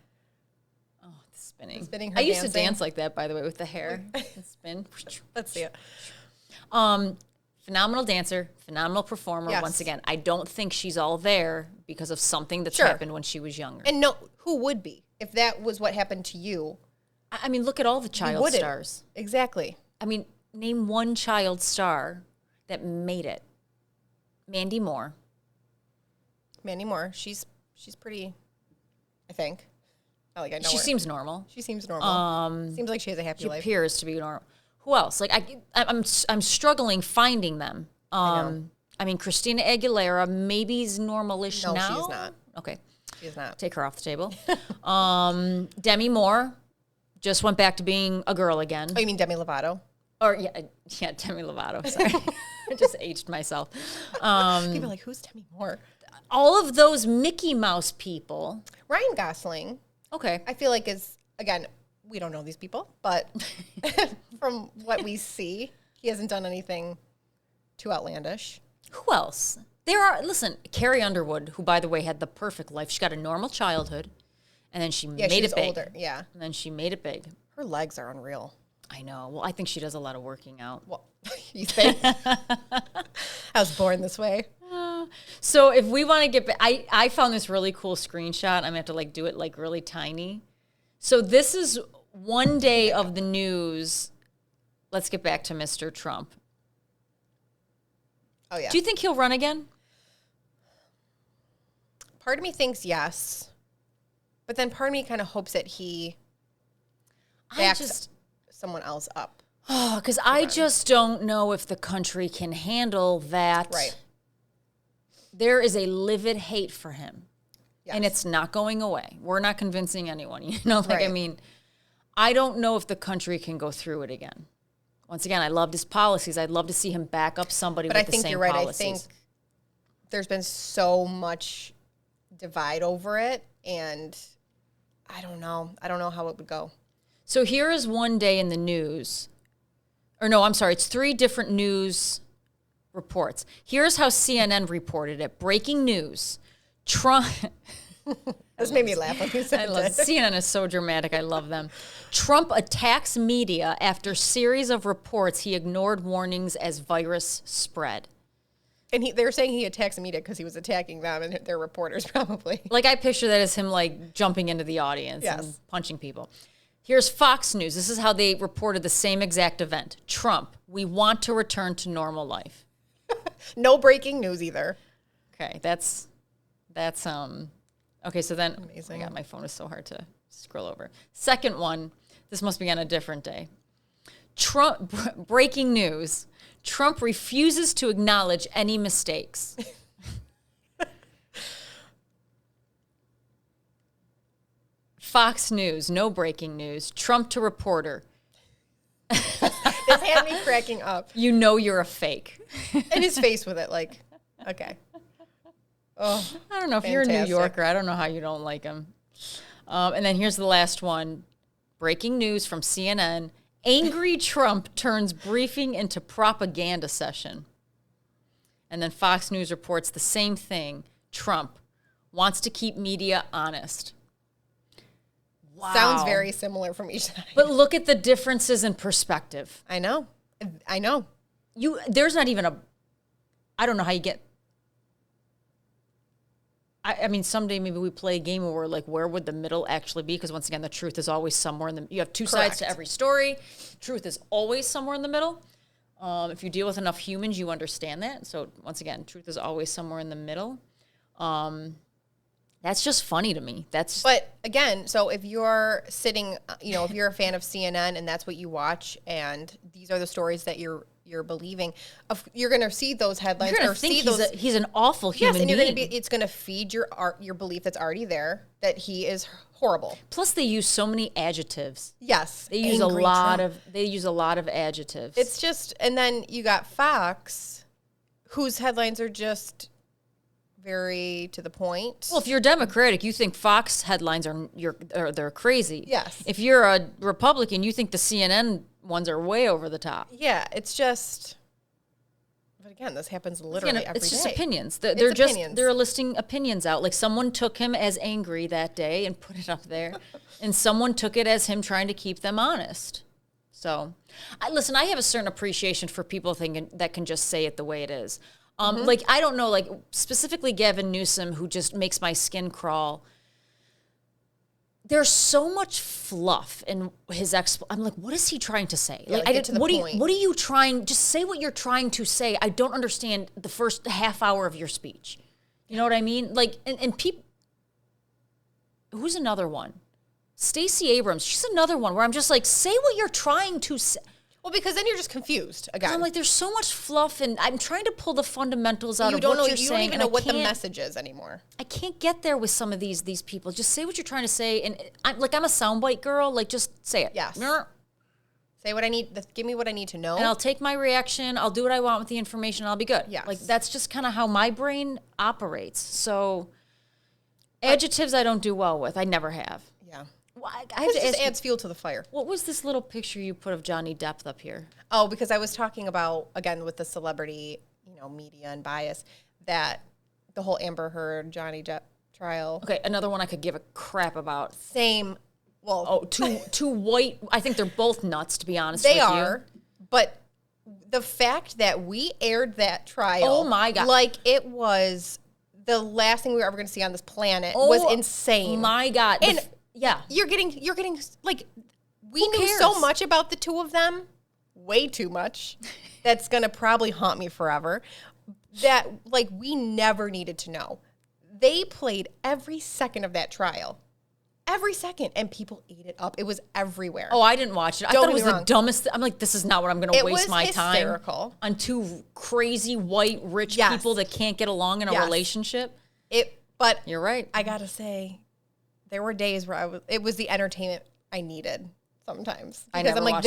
Oh, the spinning. I used to dance like that, by the way, with the hair. And spin. Let's see it. Phenomenal dancer, phenomenal performer. Yes. Once again, I don't think she's all there because of something that's happened when she was younger. And no, who would be if that was what happened to you? I mean, look at all the child stars. Exactly. I mean, name one child star that made it. Mandy Moore. She's pretty, I think. Not like I know She her. seems normal. She seems normal. Seems like she has a happy life. She appears to be normal. Who else? Like I'm struggling finding them. I mean, Christina Aguilera maybe is normalish now. No, she's not. Okay. She's not. Take her off the table. Demi Moore just went back to being a girl again. Oh, you mean Demi Lovato? Or yeah, Demi Lovato. Sorry, I just aged myself. People are like, who's Demi Moore? All of those Mickey Mouse people. Ryan Gosling. Okay. I feel like again, we don't know these people, but from what we see, he hasn't done anything too outlandish. Who else? Listen, Carrie Underwood, who, by the way, had the perfect life. She got a normal childhood, and then she made it big. Older. Yeah. And then she made it big. Her legs are unreal. I know. Well, I think she does a lot of working out. Well, you think? I was born this way. So if we want to get back, I found this really cool screenshot. I'm going to have to like do it like really tiny. So this is one day of the news. Let's get back to Mr. Trump. Oh, yeah. Do you think he'll run again? Part of me thinks yes. But then part of me kind of hopes that he backs someone else up. Oh, because I just don't know if the country can handle that. Right. There is a livid hate for him. Yes. And it's not going away. We're not convincing anyone. You know, like, right. I mean, I don't know if the country can go through it again. Once again, I loved his policies. I'd love to see him back up somebody with the same policies. But I think you're right. I think there's been so much divide over it, and I don't know. I don't know how it would go. So here is one day in the news. Or no, I'm sorry. It's 3 different news reports. Here's how CNN reported it. Breaking news. Trump... This made me laugh when you said that. CNN is so dramatic. I love them. Trump attacks media after series of reports he ignored warnings as virus spread. And they were saying he attacks the media because he was attacking them and their reporters probably. Like I picture that as him like jumping into the audience and punching people. Here's Fox News. This is how they reported the same exact event. Trump, we want to return to normal life. No breaking news either. Okay, that's okay, so then, amazing. Oh my God, my phone is so hard to scroll over. Second one, this must be on a different day. Trump, breaking news, Trump refuses to acknowledge any mistakes. Fox News, no breaking news. Trump to reporter. This had me cracking up. You know you're a fake. And his face with it, like, okay. Oh, I don't know if you're a New Yorker. I don't know how you don't like him. And then here's the last one. Breaking news from CNN. Angry Trump turns briefing into propaganda session. And then Fox News reports the same thing. Trump wants to keep media honest. Wow. Sounds very similar from each side. But look at the differences in perspective. I know. There's not even I don't know how you get... I mean, someday maybe we play a game where we're like, where would the middle actually be? Because once again, the truth is always somewhere in the... You have 2 sides to every story. Truth is always somewhere in the middle. If you deal with enough humans, you understand that. So once again, truth is always somewhere in the middle. That's just funny to me. But again, so if you're sitting, if you're a fan of CNN and that's what you watch, and these are the stories that you're believing, you're going to see those headlines or see those. He's an awful human being. Yes, and it's going to feed your belief that's already there that he is horrible. Plus, they use so many adjectives. Yes, they use a lot of adjectives. It's just, and then you got Fox, whose headlines are just very to the point. Well, if you're Democratic, you think Fox headlines they're crazy. Yes. If you're a Republican, you think the CNN ones are way over the top. Yeah, it's just. But again, this happens literally every day. It's just opinions. Opinions. They're listing opinions out. Like someone took him as angry that day and put it up there, and someone took it as him trying to keep them honest. So, listen, I have a certain appreciation for people thinking that can just say it the way it is. Like, I don't know, like specifically Gavin Newsom, who just makes my skin crawl. There's so much fluff in his I'm like, what is he trying to say? Yeah, like, get to the point. What are you trying? Just say what you're trying to say. I don't understand the first half hour of your speech. You know what I mean? Like, and people. Who's another one? Stacey Abrams. She's another one where I'm just like, say what you're trying to say. Well, because then you're just confused again. I'm like, there's so much fluff, and I'm trying to pull the fundamentals out of what you're saying. You don't even know what the message is anymore. I can't get there with some of these people. Just say what you're trying to say, and I'm a soundbite girl. Like, just say it. Yes. Say what I need. Give me what I need to know, and I'll take my reaction. I'll do what I want with the information. I'll be good. Yes. Like that's just kind of how my brain operates. So, adjectives I don't do well with. I never have. Yeah. Well, I have to just ask adds fuel to the fire. What was this little picture you put of Johnny Depp up here? Oh, because I was talking about, again, with the celebrity, media and bias, that the whole Amber Heard, Johnny Depp trial. Okay, another one I could give a crap about. Same. Well, two white. I think they're both nuts, to be honest they with you. are. But the fact that we aired that trial. Oh, my God. Like it was the last thing we were ever going to see on this planet was insane. My God. And yeah. You're getting like, we knew so much about the two of them. Way too much. That's going to probably haunt me forever. That, like, we never needed to know. They played every second of that trial. Every second. And people ate it up. It was everywhere. Oh, I didn't watch it. I thought it was the dumbest. I'm like, this is not what I'm going to waste my time on two crazy, white, rich people that can't get along in a relationship. But you're right. I got to say, there were days where it was the entertainment I needed. Sometimes because I'm like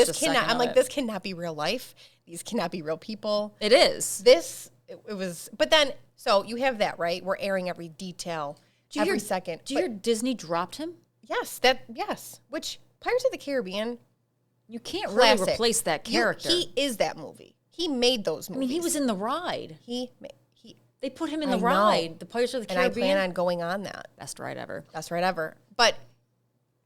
this cannot be real life. These cannot be real people. It is. It was. But then so you have that right. We're airing every detail, every second. Do you hear Disney dropped him? Yes. Which Pirates of the Caribbean. You can't really replace that character. He is that movie. He made those movies. I mean, he was in the ride. They put him in the ride. The Pirates of the Caribbean. And I plan on going on that. Best ride ever. But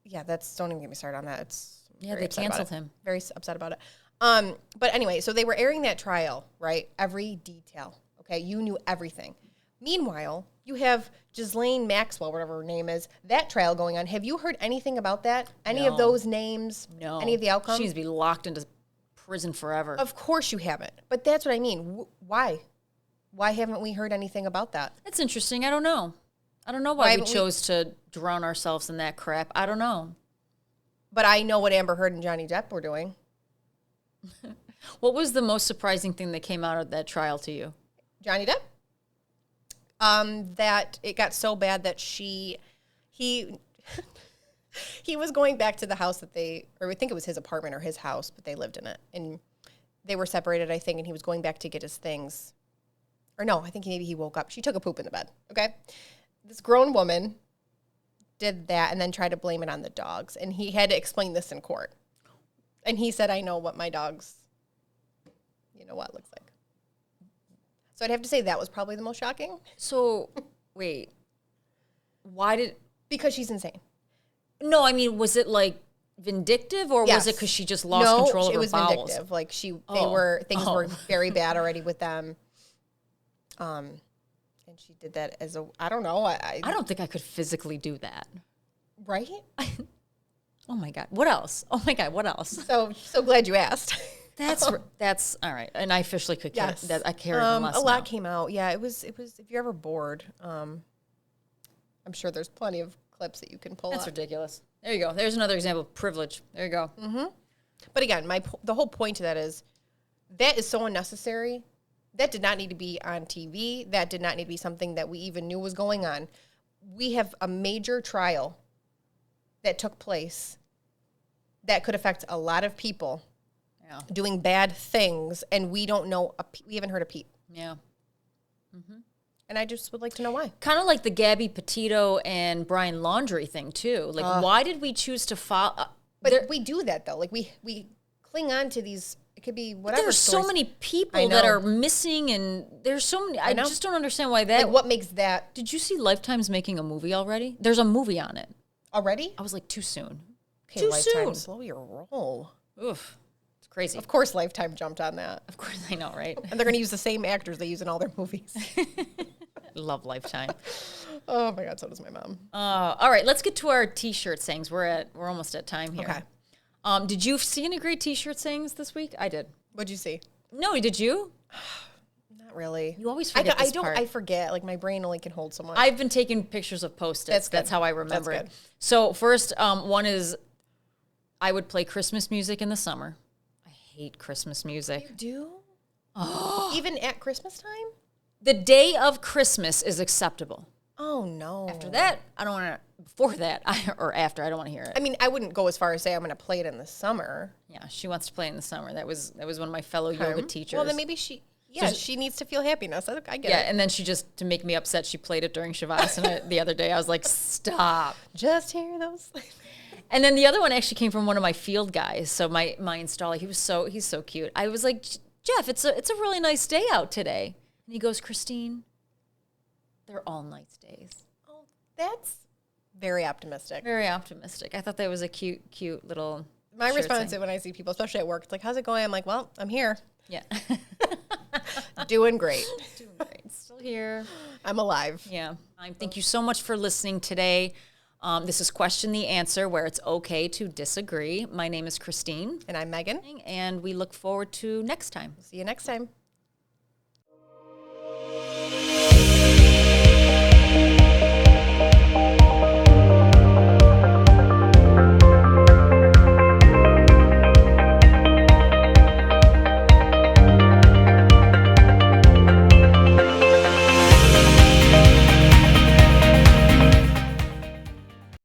yeah, don't even get me started on that. They canceled him. Very upset about it. But anyway, so they were airing that trial, right? Every detail. Okay, you knew everything. Meanwhile, you have Ghislaine Maxwell, whatever her name is, that trial going on. Have you heard anything about that? Any of those names? No. Any of the outcomes? She needs to be locked into prison forever. Of course you haven't. But that's what I mean. Why? Why haven't we heard anything about that? That's interesting. I don't know. I don't know why we chose to drown ourselves in that crap. I don't know. But I know what Amber Heard and Johnny Depp were doing. What was the most surprising thing that came out of that trial to you? Johnny Depp? That it got so bad that he was going back to the house or I think it was his apartment or his house, but they lived in it. And they were separated, I think, and he was going back to get his things. Or no, I think maybe he woke up. She took a poop in the bed, okay? This grown woman did that and then tried to blame it on the dogs. And he had to explain this in court. And he said, I know what my dog's, looks like. So I'd have to say that was probably the most shocking. So, wait. Because she's insane. No, I mean, was it like vindictive or was it because she just lost control of her bowels? No, it was vindictive. Like things were very bad already with them. And she did that I don't know. I don't think I could physically do that. Right? Oh my God. What else? Oh my God. What else? So glad you asked. That's all right. And I officially could carry that. I carried less a lot now. came out. Yeah, it was, if you're ever bored, I'm sure there's plenty of clips that you can pull That's up. ridiculous. There you go. There's another example of privilege. There you go. Mm-hmm. But again, the whole point to that is so unnecessary. That did not need to be on TV. That did not need to be something that we even knew was going on. We have a major trial that took place that could affect a lot of people doing bad things, and we don't know. We haven't heard a peep. Yeah. Mm-hmm. And I just would like to know why. Kind of like the Gabby Petito and Brian Laundrie thing, too. Like, why did we choose to follow? But we do that, though. Like, we cling on to these, it could be whatever. There's stories. so many people that are missing, and there's so many. I just don't understand why that. Like, what makes that? Did you see Lifetime's making a movie already? There's a movie on it. Already? I was like, too soon. Okay, Lifetime, slow your roll. Oof. It's crazy. Of course Lifetime jumped on that. Of course, I know, right? And they're going to use the same actors they use in all their movies. Love Lifetime. Oh my God, so does my mom. All right, let's get to our T-shirt sayings. We're almost at time here. Okay. Did you see any great T-shirt sayings this week? I did. What'd you see? No, did you? Not really. You always forget this part. I forget. Like, my brain only can hold so much. I've been taking pictures of Post-its. That's how I remember it. Good. So first, one is I would play Christmas music in the summer. I hate Christmas music. You do? Oh. Even at Christmas time? The day of Christmas is acceptable. Oh, no. After that, I don't want to. Before that, or after, I don't want to hear it. I mean, I wouldn't go as far as say I'm going to play it in the summer. Yeah, she wants to play in the summer. That was one of my fellow yoga teachers. Well, then maybe she needs to feel happiness. I get it. Yeah, and then she just, to make me upset, she played it during Shavasana the other day. I was like, stop. Just hear those. And then the other one actually came from one of my field guys. So my installer, he's so cute. I was like, Jeff, it's a really nice day out today. And he goes, Christine, they're all nice days. Oh, that's very optimistic. Very optimistic. I thought that was a cute little. My response when I see people, especially at work, it's like, how's it going? I'm like, well, I'm here. Yeah. Doing great. Doing great. Still here. I'm alive. Yeah. Thank you so much for listening today. This is Question the Answer, where it's okay to disagree. My name is Christine. And I'm Megan. And we look forward to next time. See you next time.